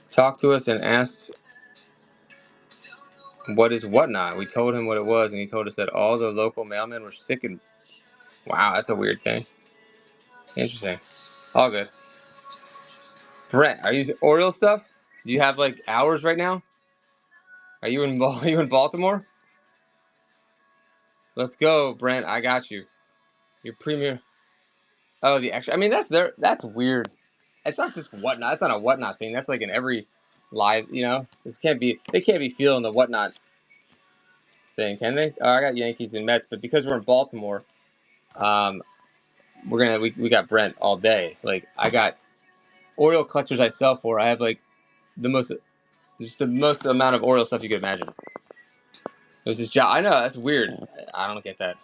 talk to us and ask what is whatnot. We told him what it was, and he told us that all the local mailmen were sick and wow, that's a weird thing. Interesting. All good. Brett, are you Oriole stuff? Do you have like hours right now? Are you in are you in Baltimore? Let's go, Brent. I got you. Your premier. Oh, the extra. I mean, that's weird. It's not just whatnot. It's not a whatnot thing. That's like in every live. This can't be. They can't be feeling the whatnot thing, can they? Oh, I got Yankees and Mets, but because we're in Baltimore, um, we got Brent all day. Like I got Oriole collectors I sell for. I have like the most, just the most amount of Oriole stuff you could imagine. There's this job. I know that's weird. I don't get that.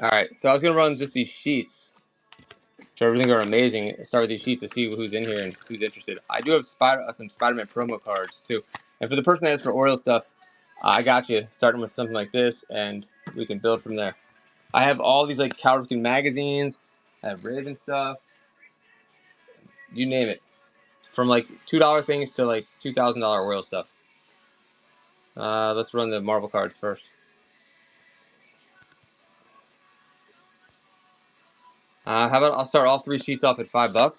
All right, so I was gonna run just these sheets. So everything are amazing. Start with these sheets to see who's in here and who's interested. I do have some Spider-Man promo cards too. And for the person that asks for Oriole stuff, I got you. Starting with something like this, and we can build from there. I have all these like Cal Ripken magazines. I have Raven stuff. You name it. From like $2 things to like $2,000 Oriole stuff. Let's run the Marvel cards first. How about I'll start all three sheets off at $5.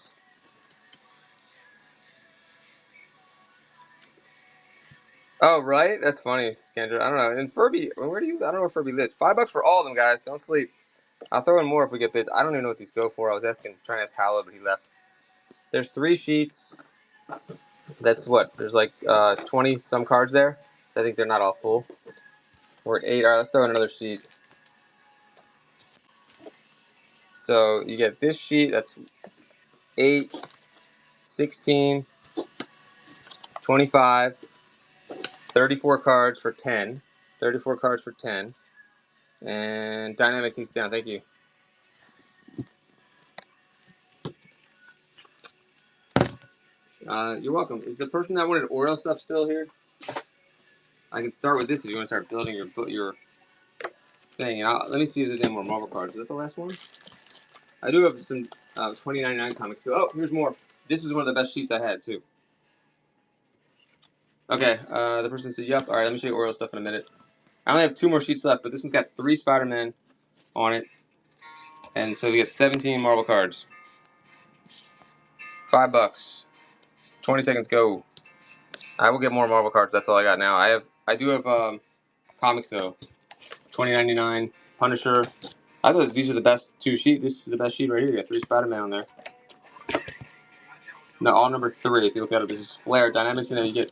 Oh, right? That's funny, Kendra. I don't know. And Furby, where do you? I don't know where Furby lives. $5 for all of them, guys. Don't sleep. I'll throw in more if we get bids. I don't even know what these go for. I was trying to ask Howell, but he left. There's three sheets. That's what? There's like 20 some cards there. So I think they're not all full. We're at 8. All right, let's throw in another sheet. So you get this sheet. That's 8, 16, 25, 34 cards for 10. 34 cards for 10. And Dynamic takes down. Thank you. You're welcome. Is the person that wanted Oriole stuff still here? I can start with this if you want to start building your thing. And let me see if there's any more Marvel cards. Is that the last one? I do have some 2099 comics. So, oh, here's more. This was one of the best sheets I had too. Okay, the person said, "Yep." All right, let me show you Oriole stuff in a minute. I only have 2 more sheets left, but this one's got 3 Spider-Man on it, and so we get 17 Marvel cards. $5. 20 seconds go. I will get more Marvel cards. That's all I got now. I do have comics though. 2099 Punisher. I thought these are the best 2 sheets. This is the best sheet right here. You got 3 Spider-Man on there. No, all number 3. If you look at it, this is Flair Dynamics in there. You get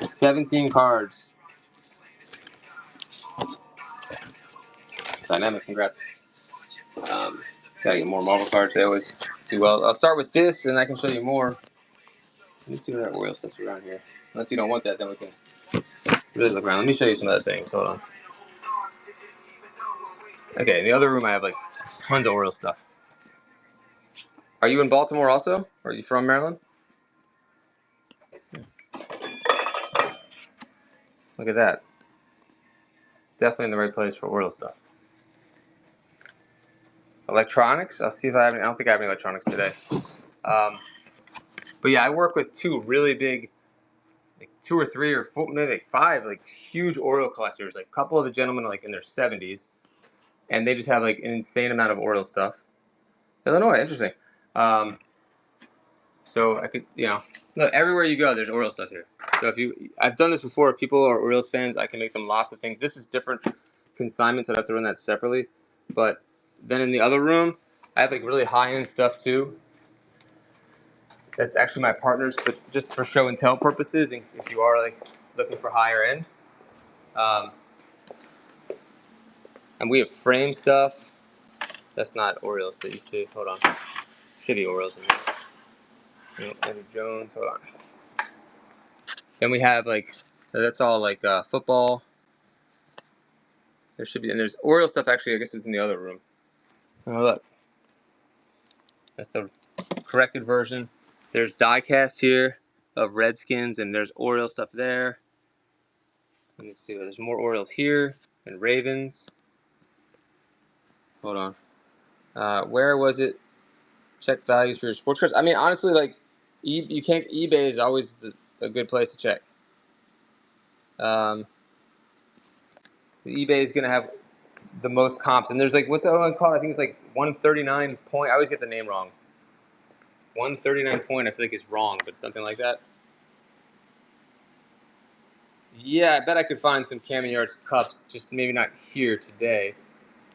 17 cards. Dynamic, congrats. Gotta get more Marvel cards. They always do well. I'll start with this, and I can show you more. Let me see what that Royal stuff's around here. Unless you don't want that, then we can really look around. Let me show you some other things. Hold on. Okay, in the other room, I have like tons of Oriole stuff. Are you in Baltimore also? Or are you from Maryland? Look at that. Definitely in the right place for Oriole stuff. Electronics? I'll see if I have any. I don't think I have any electronics today. But yeah, I work with 2 really big, like 2 or 3 or 4, maybe like 5, like huge Oriole collectors. Like a couple of the gentlemen are like in their 70s, and they just have like an insane amount of Oriole stuff. Illinois, interesting. So I could, look, everywhere you go, there's Oriole stuff here. So I've done this before. If people are Orioles fans, I can make them lots of things. This is different consignments. So I'd have to run that separately. But then in the other room, I have like really high end stuff too. That's actually my partner's, but just for show and tell purposes, and if you are like looking for higher end. And we have frame stuff. That's not Orioles, but you see, hold on. Should be Orioles in here. Eddie Jones, hold on. Then we have like, that's all like football. There should be, and there's Oriole stuff actually, I guess it's in the other room. Oh, look. That's the corrected version. There's diecast here of Redskins, and there's Oriole stuff there. Let me see, there's more Orioles here, and Ravens. Hold on. Where was it? Check values for your sports cards. I mean, honestly, like, you can't. eBay is always a good place to check. The eBay is gonna have the most comps, and there's like, what's the other one called? I think it's like 139 point. I always get the name wrong. 139 point. I feel like it's wrong, but something like that. Yeah, I bet I could find some Cam Yards cups, just maybe not here today,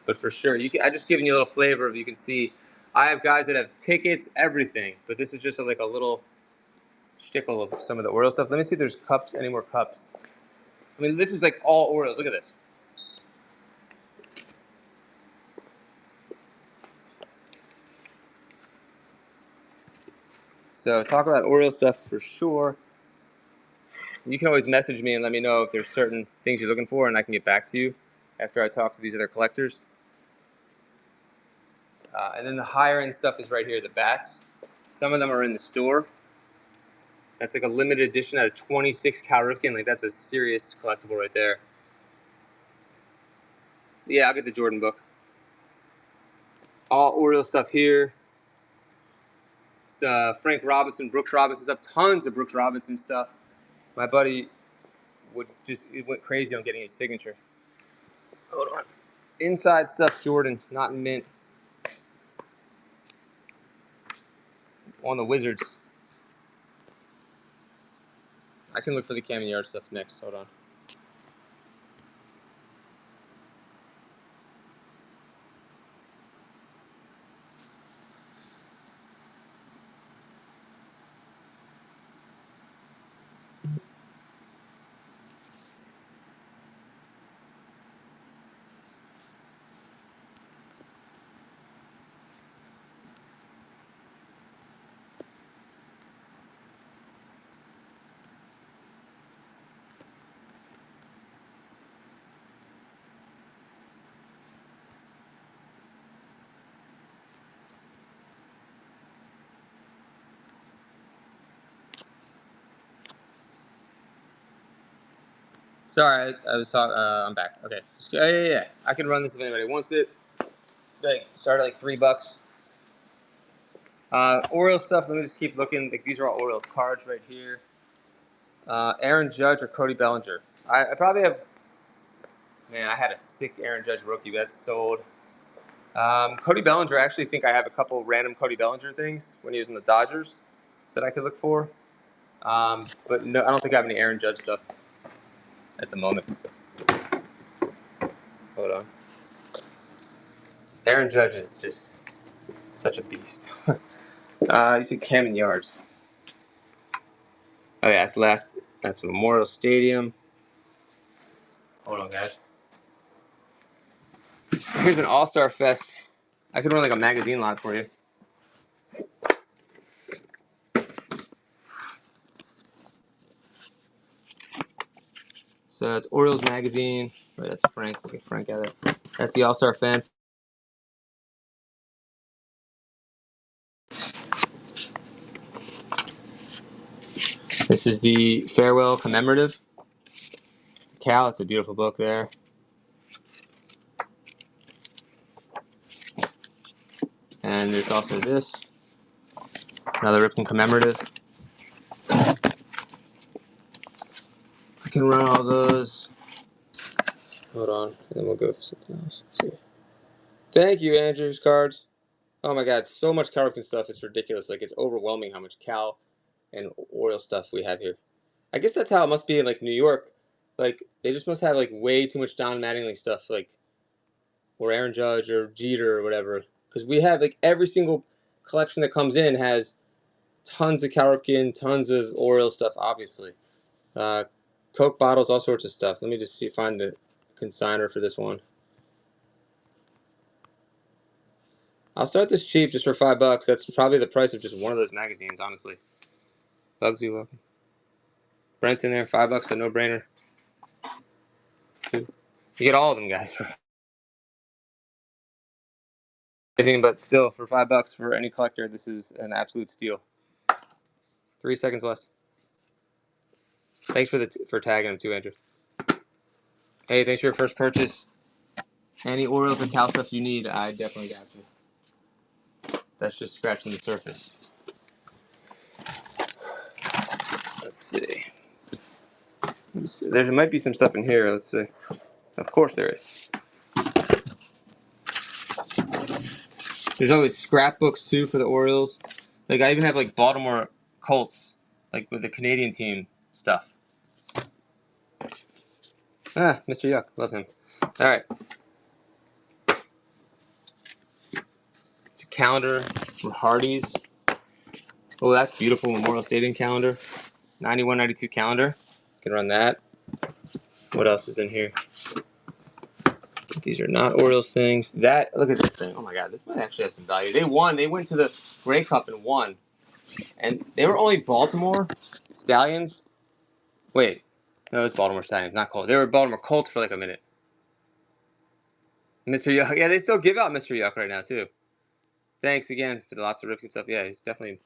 but for sure. I just giving you a little flavor of. You can see, I have guys that have tickets, everything, but this is just like a little shtickle of some of the Orioles stuff. Let me see if there's cups, any more cups. I mean, this is like all Orioles. Look at this. So talk about Orioles stuff for sure. You can always message me and let me know if there's certain things you're looking for, and I can get back to you after I talk to these other collectors. And then the higher end stuff is right here, the bats. Some of them are in the store. That's like a limited edition out of 26 Cal Ripken. Like, that's a serious collectible right there. Yeah, I'll get the Jordan book. All Orioles stuff here. It's Frank Robinson, Brooks Robinson stuff. Tons of Brooks Robinson stuff. My buddy it went crazy on getting his signature. Hold on. Inside stuff, Jordan, not in mint. On the Wizards. I can look for the Cam Yard stuff next. Hold on. Sorry, I was talking. I'm back. Okay. Yeah. I can run this if anybody wants it. Like, start at like $3. Orioles stuff. Let me just keep looking. Like, these are all Orioles cards right here. Aaron Judge or Cody Bellinger. I probably have. Man, I had a sick Aaron Judge rookie that's sold. Cody Bellinger. I actually think I have a couple random Cody Bellinger things when he was in the Dodgers that I could look for. But no, I don't think I have any Aaron Judge stuff at the moment. Hold on. Aaron Judge is just such a beast. You see Cam Yards. Oh yeah, that's Memorial Stadium. Hold on, guys. Here's an All-Star Fest. I could run like a magazine lot for you. So it's Orioles magazine. Right, that's Frank. Look at Frank at it. That's the All-Star fan. This is the farewell commemorative. Cal, it's a beautiful book there. And there's also this. Another Ripken commemorative. I can run all those. Hold on, and then we'll go for something else. Let's see. Thank you, Andrew's cards. Oh my God, so much Cal Ripken stuff. It's ridiculous. Like, it's overwhelming how much Cal and Oriole stuff we have here. I guess that's how it must be in like New York. Like, they just must have like way too much Don Mattingly stuff, like, or Aaron Judge or Jeter or whatever. Because we have like every single collection that comes in has tons of Cal Ripken, tons of Orioles stuff, obviously. Coke bottles, all sorts of stuff. Let me just find the consigner for this one. I'll start this cheap just for $5. That's probably the price of just one of those magazines, honestly. Bugsy, welcome. Brent's in there, $5, a no-brainer. You get all of them, guys, for anything, but still, for $5 for any collector, this is an absolute steal. 3 seconds left. Thanks for tagging him too, Andrew. Hey, thanks for your first purchase. Any Orioles and Cal stuff you need, I definitely got you. That's just scratching the surface. Let's see. There might be some stuff in here. Let's see. Of course there is. There's always scrapbooks too for the Orioles. Like I even have like Baltimore Colts, like with the Canadian team stuff. Ah, Mr. Yuck, love him. All right. It's a calendar from Hardee's. Oh, that's beautiful Memorial Stadium calendar. 91-92 calendar. Can run that. What else is in here? These are not Orioles things. Look at this thing. Oh my God, this might actually have some value. They won. They went to the Grey Cup and won. And they were only Baltimore Stallions. Wait, no, it was Baltimore Stallions, not Colts. They were Baltimore Colts for like a minute. Mr. Yuck. Yeah, they still give out Mr. Yuck right now too. Thanks again for the lots of Ripken stuff. Yeah, he's definitely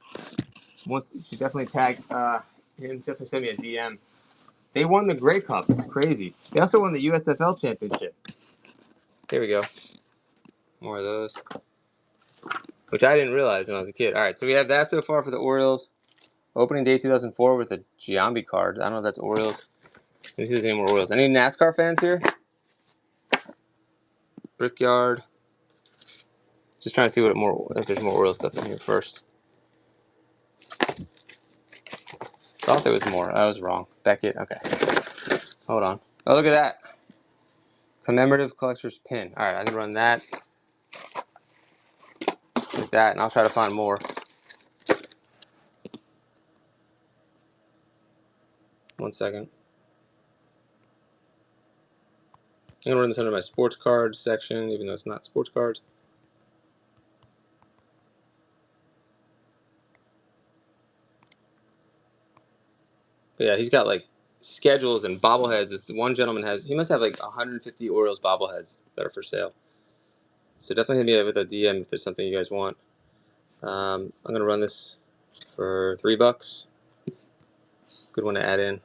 she definitely tagged him. Definitely sent me a DM. They won the Grey Cup. It's crazy. They also won the USFL championship. There we go. More of those, which I didn't realize when I was a kid. All right, so we have that so far for the Orioles. Opening day 2004 with a Giambi card. I don't know if that's Orioles. Let me see if there's any more Orioles. Any NASCAR fans here? Brickyard. Just trying to see if there's more Orioles stuff in here first. Thought there was more. I was wrong. Beckett. Okay. Hold on. Oh, look at that. Commemorative collector's pin. All right, I can run that. Like that, and I'll try to find more. One second. I'm gonna run this under my sports cards section, even though it's not sports cards. But yeah, he's got like schedules and bobbleheads. This one gentleman he must have like 150 Orioles bobbleheads that are for sale. So definitely hit me with a DM if there's something you guys want. I'm gonna run this for $3. Good one to add in.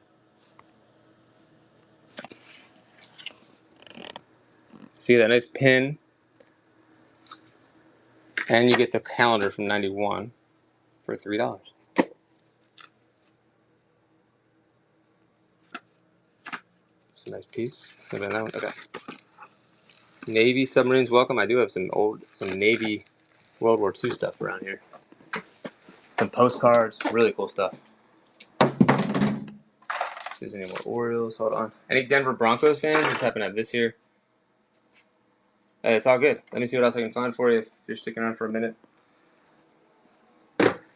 See that nice pin, and you get the calendar from '91 for $3. It's a nice piece. That one. Okay. Navy submarines, welcome. I do have some Navy World War II stuff around here. Some postcards, really cool stuff. If there's any more Orioles, hold on. Any Denver Broncos fans? Just happen to have this here. Hey, it's all good. Let me see what else I can find for you if you're sticking around for a minute.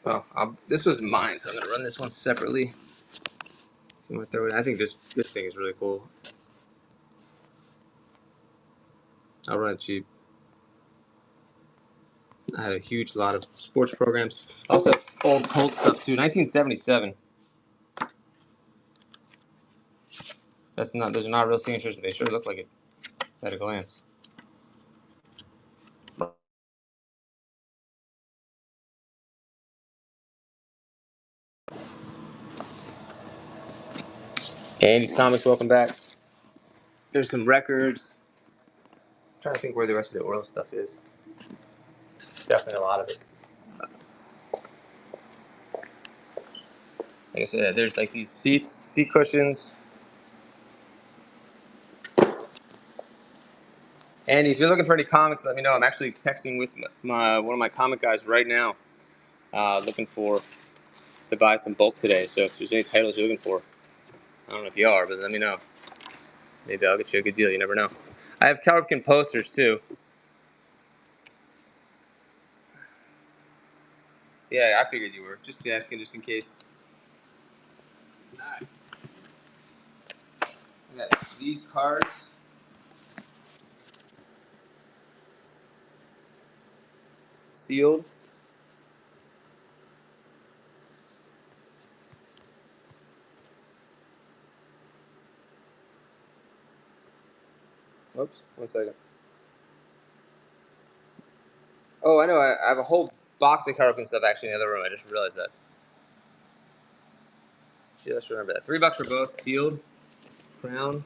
Well, this was mine, so I'm gonna run this one separately. I'm gonna throw it. I think this thing is really cool. I'll run it cheap. I had a huge lot of sports programs. Also, old Colt stuff too. 1977. Those are not real signatures, but they sure look like it at a glance. Andy's Comics, welcome back. There's some records. I'm trying to think where the rest of the Orioles stuff is. Definitely a lot of it. Like I said, there's like these seat cushions. Andy, if you're looking for any comics, let me know. I'm actually texting with one of my comic guys right now, looking to buy some bulk today. So if there's any titles you're looking for, I don't know if you are, but let me know. Maybe I'll get you a good deal. You never know. I have Cal Ripken posters too. Yeah, I figured you were. Just asking, just in case. Alright. I got these cards. Sealed. Oops, 1 second. Oh, I know. I have a whole box of card opening stuff actually in the other room. I just realized that. Just remember that. $3 for both. Sealed. Crown.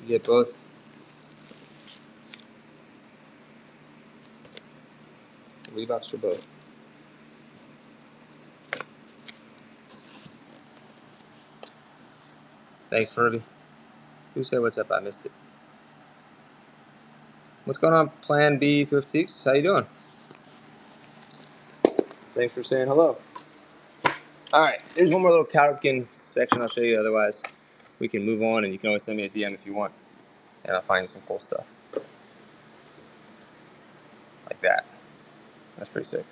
You get both. $3 for both. Thanks, Furby. Who said what's up? I missed it. What's going on, Plan B Thrift Teaks? How you doing? Thanks for saying hello. All right, there's one more little Cowkin section I'll show you. Otherwise, we can move on, and you can always send me a DM if you want, and I'll find you some cool stuff like that. That's pretty sick.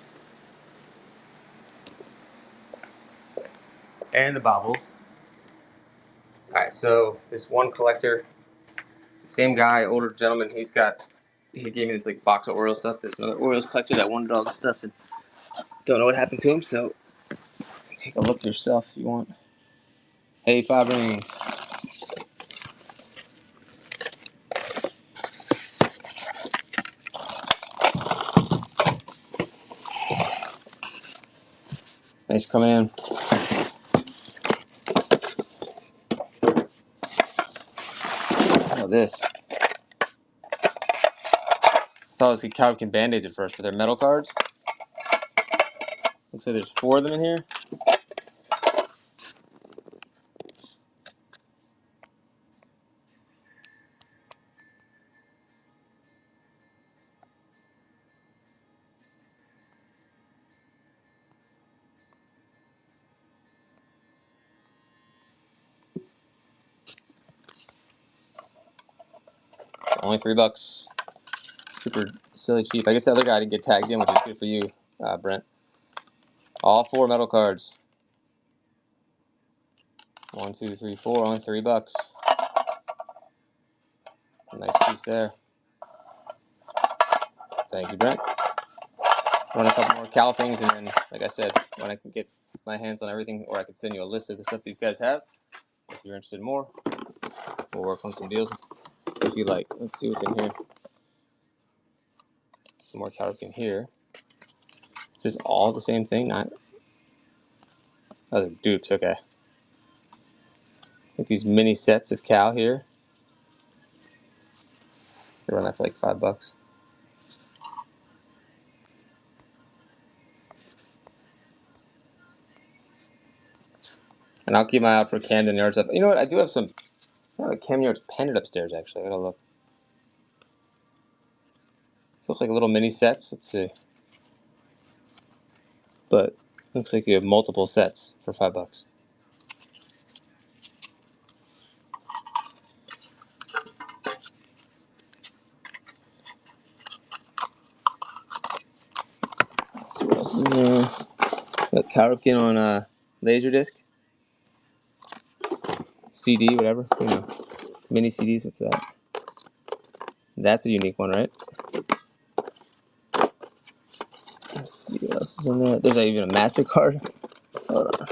And the baubles. All right, so this one collector, same guy, older gentleman. He gave me this like box of Orioles stuff. There's another Orioles collector that wanted all this stuff and don't know what happened to him. So take a look yourself if you want. Hey, 5 rings. Thanks for coming in. Oh, this. I thought it was Cowkin Band-Aids at first, but they're metal cards. Looks like there's 4 of them in here. Only $3. Super silly cheap. I guess the other guy didn't get tagged in, which is good for you, Brent. All 4 metal cards. 1, 2, 3, 4. Only $3. A nice piece there. Thank you, Brent. Run a couple more Cal things, and then, like I said, when I can get my hands on everything, or I can send you a list of the stuff these guys have, if you're interested in more, we'll work on some deals if you like. Let's see what's in here. Some more Cowkin here. Is this all the same thing? Not. Oh, they're dupes. Okay. Like these mini sets of Cal here. They run that for like $5. And I'll keep my eye out for Camden Yards up. You know what? I do have some. I have a Camden Yards pendant upstairs. Actually, I gotta look. These look like little mini sets. Let's see. But looks like you have multiple sets for $5. Let's see what else is in there. Got Cowkin on Laserdisc, CD, whatever. You know, mini CDs. What's that? That's a unique one, right? Let's see what else is in there. There's even a MasterCard. Hold on.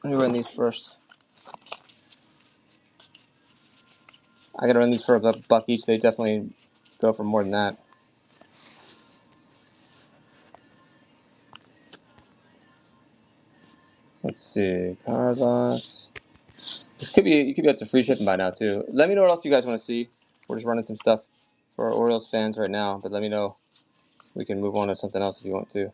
Let me run these first. I gotta run these for $1 each. They definitely go for more than that. Let's see. Card box. This could be, you could be up to free shipping by now too. Let me know what else you guys want to see. We're just running some stuff for our Orioles fans right now, but let me know. We can move on to something else if you want to.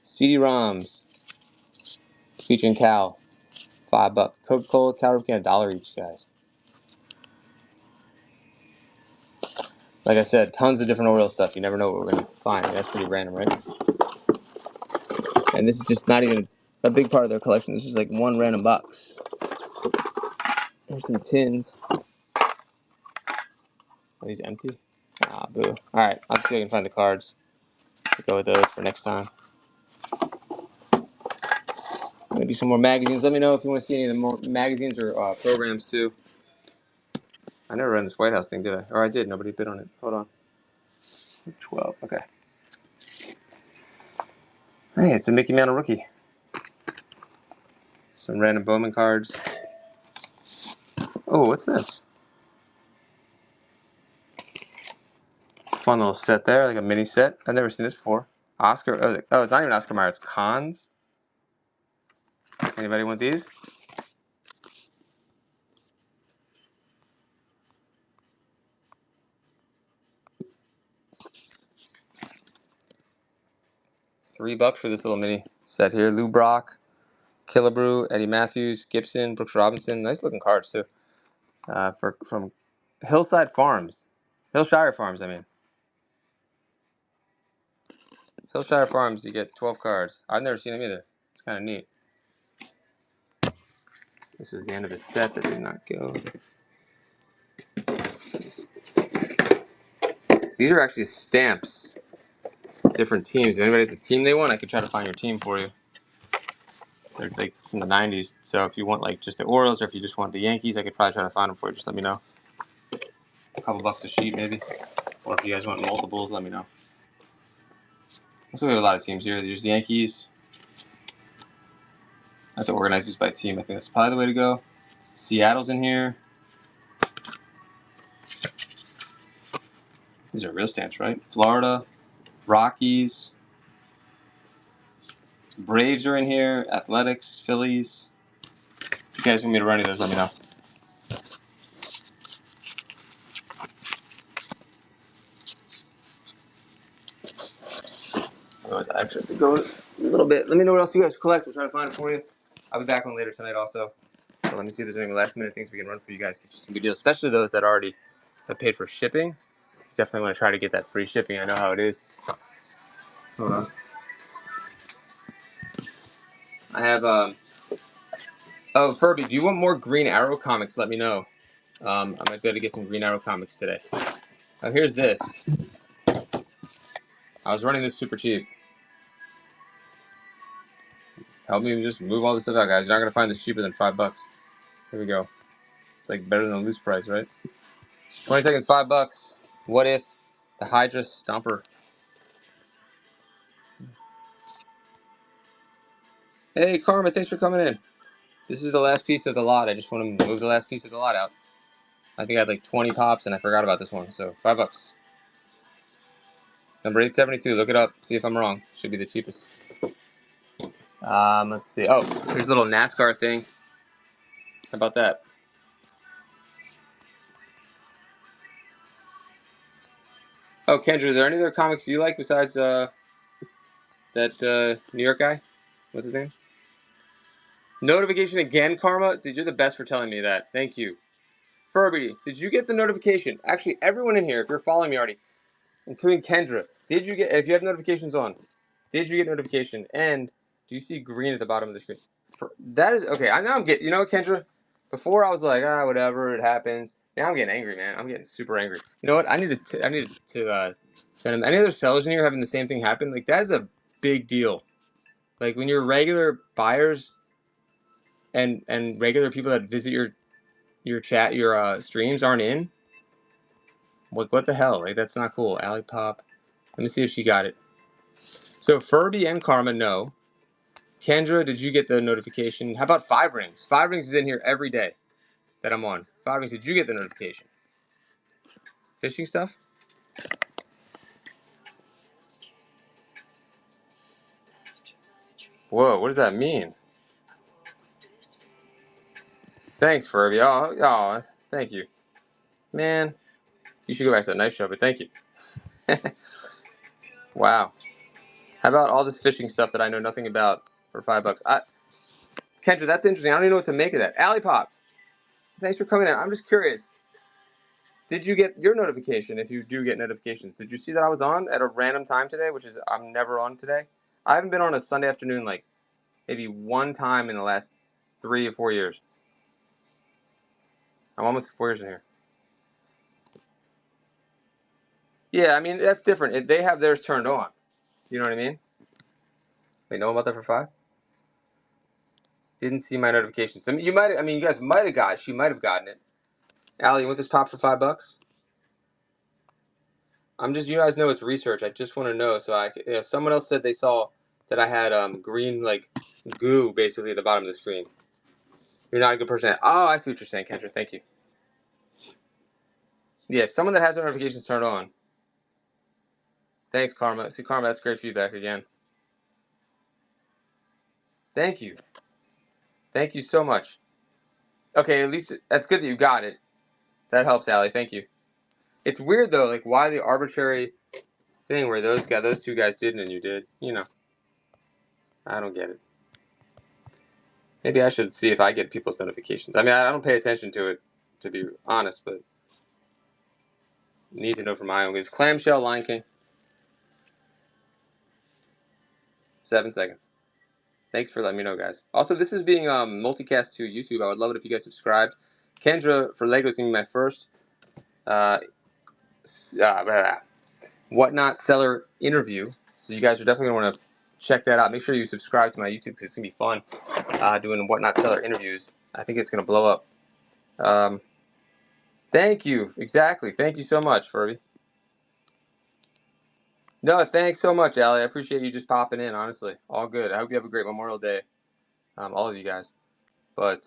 CD-ROMs featuring Cal, $5. Coca-Cola, Cal can $1 each, guys. Like I said, tons of different Orioles stuff. You never know what we're gonna find. That's pretty random, right? And this is just not even a big part of their collection. This is like one random box. There's some tins. Are these empty? Ah, boo. All right, I'll see if I can find the cards to go with those for next time. Maybe some more magazines. Let me know if you want to see any of the more magazines or programs too. I never ran this White House thing, did I? Or I did. Nobody bid on it. Hold on. 12. Okay. Hey, it's a Mickey Mantle rookie. Some random Bowman cards. Oh, what's this? Fun little set there, like a mini set. I've never seen this before. Oscar. Oh, it's not even Oscar Mayer. It's Cons. Anybody want these? $3 for this little mini set here. Lou Brock, Killebrew, Eddie Matthews, Gibson, Brooks Robinson. Nice looking cards too. From Hillside Farms, Hillshire Farms. I mean, Hillshire Farms. You get 12 cards. I've never seen them either. It's kind of neat. This is the end of the set that did not go. These are actually stamps. Different teams. If anybody has a team they want, I could try to find your team for you. They're like from the 90s. So if you want like just the Orioles or if you just want the Yankees, I could probably try to find them for you. Just let me know. A couple bucks a sheet maybe. Or if you guys want multiples, let me know. So we have a lot of teams here. There's the Yankees. I have to organize these by team. I think that's probably the way to go. Seattle's in here. These are real stamps, right? Florida, Rockies, Braves are in here. Athletics, Phillies. If you guys want me to run any of those, let me know. Otherwise, I actually have to go a little bit. Let me know what else you guys collect. We'll try to find it for you. I'll be back on later tonight also. So let me see if there's any last minute things we can run for you guys. Get you some good deals, especially those that already have paid for shipping. Definitely want to try to get that free shipping. I know how it is. Hold on. I have oh, Furby, do you want more Green Arrow comics? Let me know. I might be able to get some Green Arrow comics today. Oh, here's this. I was running this super cheap. Help me just move all this stuff out, guys. You're not gonna find this cheaper than $5. Here we go. It's like better than a loose price, right? 20 seconds, $5. What if the Hydra Stomper? Hey, Karma, thanks for coming in. This is the last piece of the lot. I just want to move the last piece of the lot out. I think I had like 20 pops and I forgot about this one. So $5. Number 872. Look it up. See if I'm wrong. Should be the cheapest. Let's see. Oh, here's a little NASCAR thing. How about that? Oh, Kendra, is there any other comics you like besides that New York guy? What's his name? Notification again, Karma? Dude, you're the best for telling me that. Thank you. Furby, did you get the notification? Actually, everyone in here, if you're following me already, including Kendra, did you get, if you have notifications on, did you get notification? And do you see green at the bottom of the screen? That is, okay, now I'm getting, you know, Kendra, before I was like, whatever, it happens. Now I'm getting angry, man. I'm getting super angry. You know what? I need to send him. Any other sellers in here having the same thing happen? Like, that is a big deal. Like, when your regular buyers and regular people that visit your chat, your streams aren't in, what the hell? Like, that's not cool. Allie Pop. Let me see if she got it. So Furby and Karma, no. Kendra, did you get the notification? How about Five Rings? Five Rings is in here every day that I'm on. Five Rings, did you get the notification? Fishing stuff? Whoa, what does that mean? Thanks, Furby. Oh, thank you. Man, you should go back to that knife show, but thank you. Wow. How about all this fishing stuff that I know nothing about for $5? Kendra, that's interesting. I don't even know what to make of that. Allie Pop, thanks for coming in. I'm just curious. Did you get your notification? If you do get notifications, did you see that I was on at a random time today, which is I'm never on today? I haven't been on a Sunday afternoon like maybe one time in the last 3 or 4 years. I'm almost 4 years in here. Yeah, I mean, that's different. If they have theirs turned on. You know what I mean? They know about that for 5? Didn't see my notifications. I mean, you guys might have got it. She might have gotten it. Allie, you want this pop for $5? You guys know it's research. I just want to know. So someone else said they saw that I had green, like, goo, basically, at the bottom of the screen. You're not a good person. Oh, I see what you're saying, Kendra. Thank you. Yeah, someone that has their notifications turned on. Thanks, Karma. See, Karma, that's great feedback again. Thank you. Thank you so much. Okay, at least that's good that you got it. That helps, Allie. Thank you. It's weird, though, like, why the arbitrary thing where those two guys didn't and you did. You know, I don't get it. Maybe I should see if I get people's notifications. I mean, I don't pay attention to it, to be honest, but need to know for my own. It's Clamshell Lion King. 7 seconds. Thanks for letting me know, guys. Also, this is being multicast to YouTube. I would love it if you guys subscribed. Kendra for Lego is going to be my first Whatnot Seller interview. So you guys are definitely going to want to check that out. Make sure you subscribe to my YouTube because it's going to be fun doing Whatnot Seller interviews. I think it's going to blow up. Thank you. Exactly. Thank you so much, Furby. No, thanks so much, Allie. I appreciate you just popping in, honestly. All good. I hope you have a great Memorial Day, all of you guys. But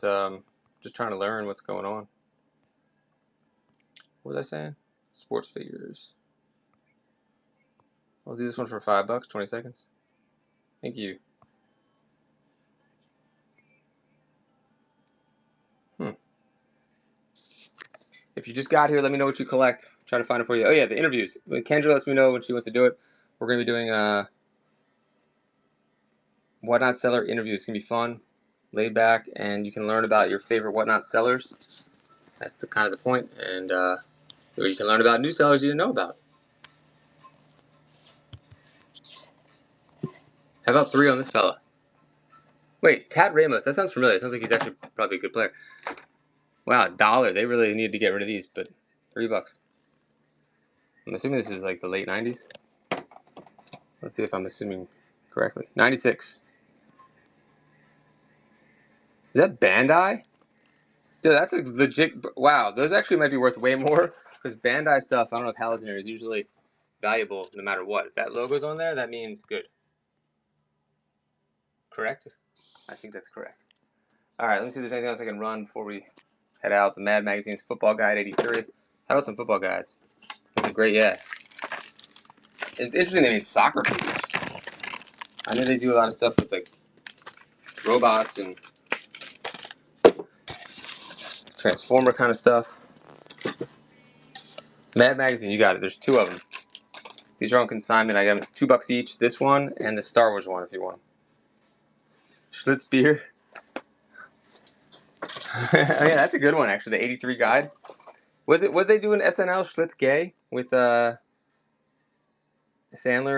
just trying to learn what's going on. What was I saying? Sports figures. I'll do this one for $5, 20 seconds. Thank you. If you just got here, let me know what you collect. Try to find it for you. Oh, yeah, the interviews. When Kendra lets me know when she wants to do it, we're going to be doing Whatnot Seller interviews. It's going to be fun, laid back, and you can learn about your favorite Whatnot sellers. That's the kind of the point. And you can learn about new sellers you didn't know about. How about 3 on this fella? Wait, Tad Ramos. That sounds familiar. It sounds like he's actually probably a good player. Wow, $1. They really need to get rid of these, but $3. I'm assuming this is like the late 90s. Let's see if I'm assuming correctly. 96. Is that Bandai? Dude, that's a legit. Wow, those actually might be worth way more because Bandai stuff, I don't know if Halogeneer is usually valuable no matter what. If that logo's on there, that means good. Correct? I think that's correct. All right, let me see if there's anything else I can run before we head out. The Mad Magazine's Football Guide 83. How about some football guides? That's a great, yeah. It's interesting they made soccer figures. I know they do a lot of stuff with like robots and Transformer kind of stuff. Mad Magazine, you got it. There's 2 of them. These are on consignment. I got them $2 each. This one and the Star Wars one if you want them. Schlitz beer. Oh, yeah, that's a good one actually. The 83 guide. What they do in SNL? Schlitz gay with Sandler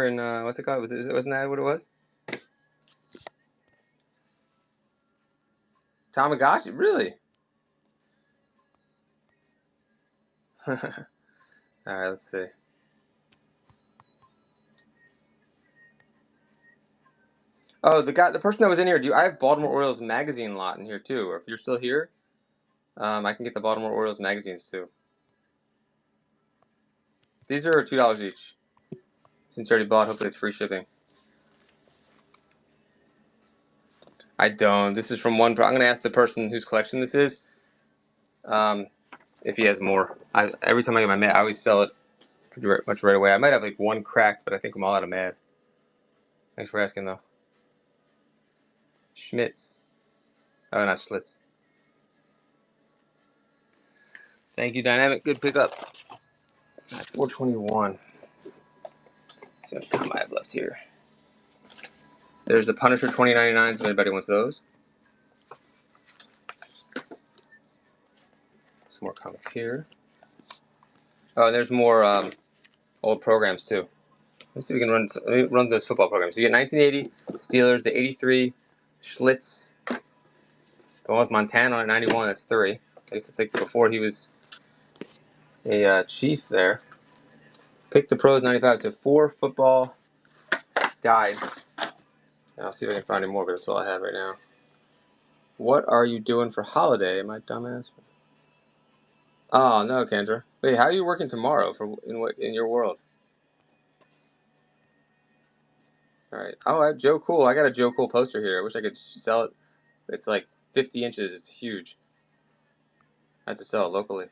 and what's it called? Wasn't that what it was? Tamagotchi, really? All right, let's see. Oh, the person that was in here. I have Baltimore Orioles magazine lot in here too. Or if you're still here, I can get the Baltimore Orioles magazines too. These are $2 each. Since you already bought, hopefully it's free shipping. I don't. This is from one. I'm going to ask the person whose collection this is if he has more. Every time I get my Mad, I always sell it pretty much right away. I might have like one cracked, but I think I'm all out of Mad. Thanks for asking, though. Schmitz. Oh, not Schlitz. Thank you, Dynamic. Good pickup. 421. Let's see how much time I have left here. There's the Punisher 2099s if anybody wants those. Some more comics here. Oh, and there's more old programs too. Let's see if we can run those football programs. So you get 1980 Steelers, the 83 Schlitz, the one with Montana on 91. That's 3. I guess it's like before he was a chief there. Pick the Pros 95. So 4 football died. And I'll see if I can find any more, but that's all I have right now. What are you doing for holiday, my dumbass? Oh no, Kendra. Wait, how are you working tomorrow in your world? All right. Oh, I have Joe Cool. I got a Joe Cool poster here. I wish I could sell it. It's like 50 inches. It's huge. I have to sell it locally.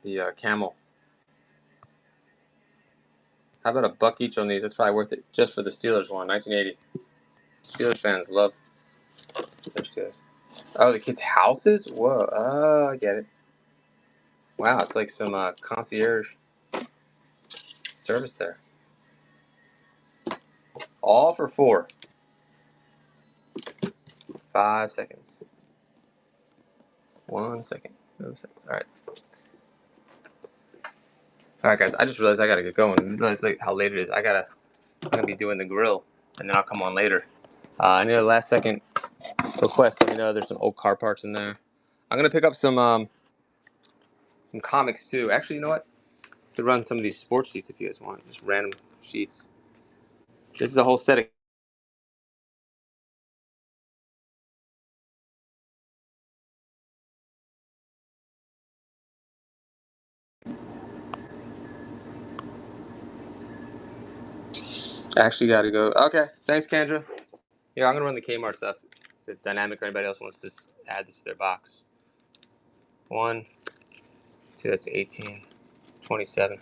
The camel. How about a buck each on these? That's probably worth it just for the Steelers one. 1980. Steelers fans love their Steelers. Oh, the kids' houses? Whoa. Oh, I get it. Wow, it's like some concierge service there. All for 4. 5 seconds. 1 second. No seconds. All right. All right, guys. I just realized I gotta get going. I realized how late it is. I'm gonna be doing the grill, and then I'll come on later. I need a last second request. Let me know. There's some old car parts in there. I'm gonna pick up some comics too. Actually, you know what? I could run some of these sports sheets if you guys want. Just random sheets. This is a whole set of. Actually, gotta go. Okay. Thanks, Kendra. Yeah, I'm gonna run the Kmart stuff. If Dynamic or anybody else wants to add this to their box. 1, 2. That's 18. 27.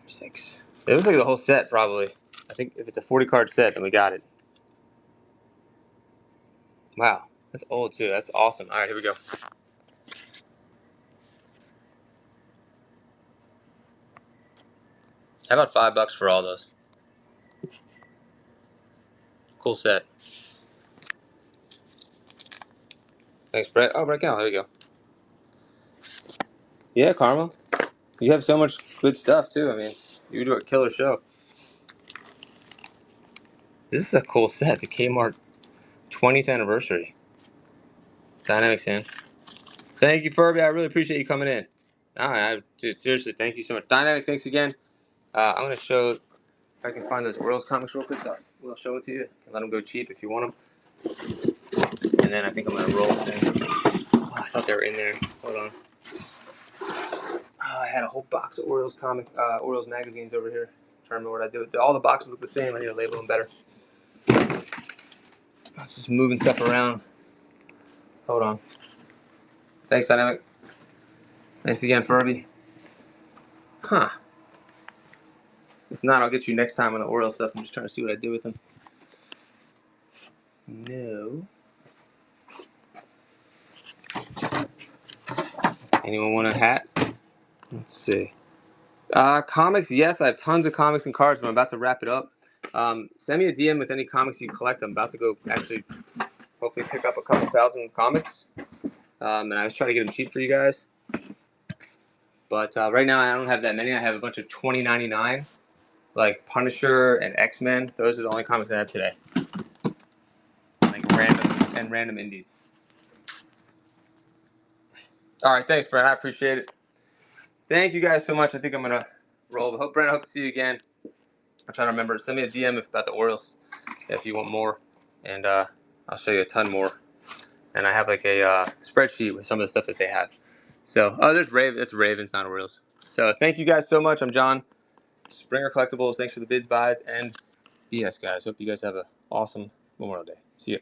6. It looks like the whole set, probably. I think if it's a 40 card set, then we got it. Wow. That's old, too. That's awesome. All right, here we go. How about $5 for all those? Cool set. Thanks, Brett. Oh, Brett Gal. There we go. Yeah, Karma. You have so much good stuff, too. I mean, you do a killer show. This is a cool set. The Kmart 20th anniversary. Dynamics in. Thank you, Furby. I really appreciate you coming in. Dude, seriously, thank you so much. Dynamic, thanks again. I'm going to show if I can find those Orioles comics real quick. So we'll show it to you. Let them go cheap if you want them. And then I think I'm going to roll them. Oh, I thought they were in there. Hold on. Oh, I had a whole box of Orioles magazines over here. I'm trying to remember what I did with it. All the boxes look the same. I need to label them better. I was just moving stuff around. Hold on. Thanks, Dynamic. Thanks again, Furby. Huh. If not, I'll get you next time on the Orioles stuff. I'm just trying to see what I did with them. No. Anyone want a hat? Let's see. Comics, yes. I have tons of comics and cards, but I'm about to wrap it up. Send me a DM with any comics you collect. I'm about to go actually hopefully pick up a couple thousand comics. And I was trying to get them cheap for you guys. But right now I don't have that many. I have a bunch of $20.99, like Punisher and X-Men. Those are the only comics I have today. Like random indies. All right, thanks, Brent. I appreciate it. Thank you guys so much. I think I'm gonna roll. Brent, I hope to see you again. I'm trying to remember. Send me a DM about the Orioles if you want more, and I'll show you a ton more. And I have like a spreadsheet with some of the stuff that they have. So, there's Raven. It's Ravens, not Orioles. So, thank you guys so much. I'm John. Springer Collectibles. Thanks for the bids, buys, and BS, guys. Hope you guys have an awesome Memorial Day. See ya.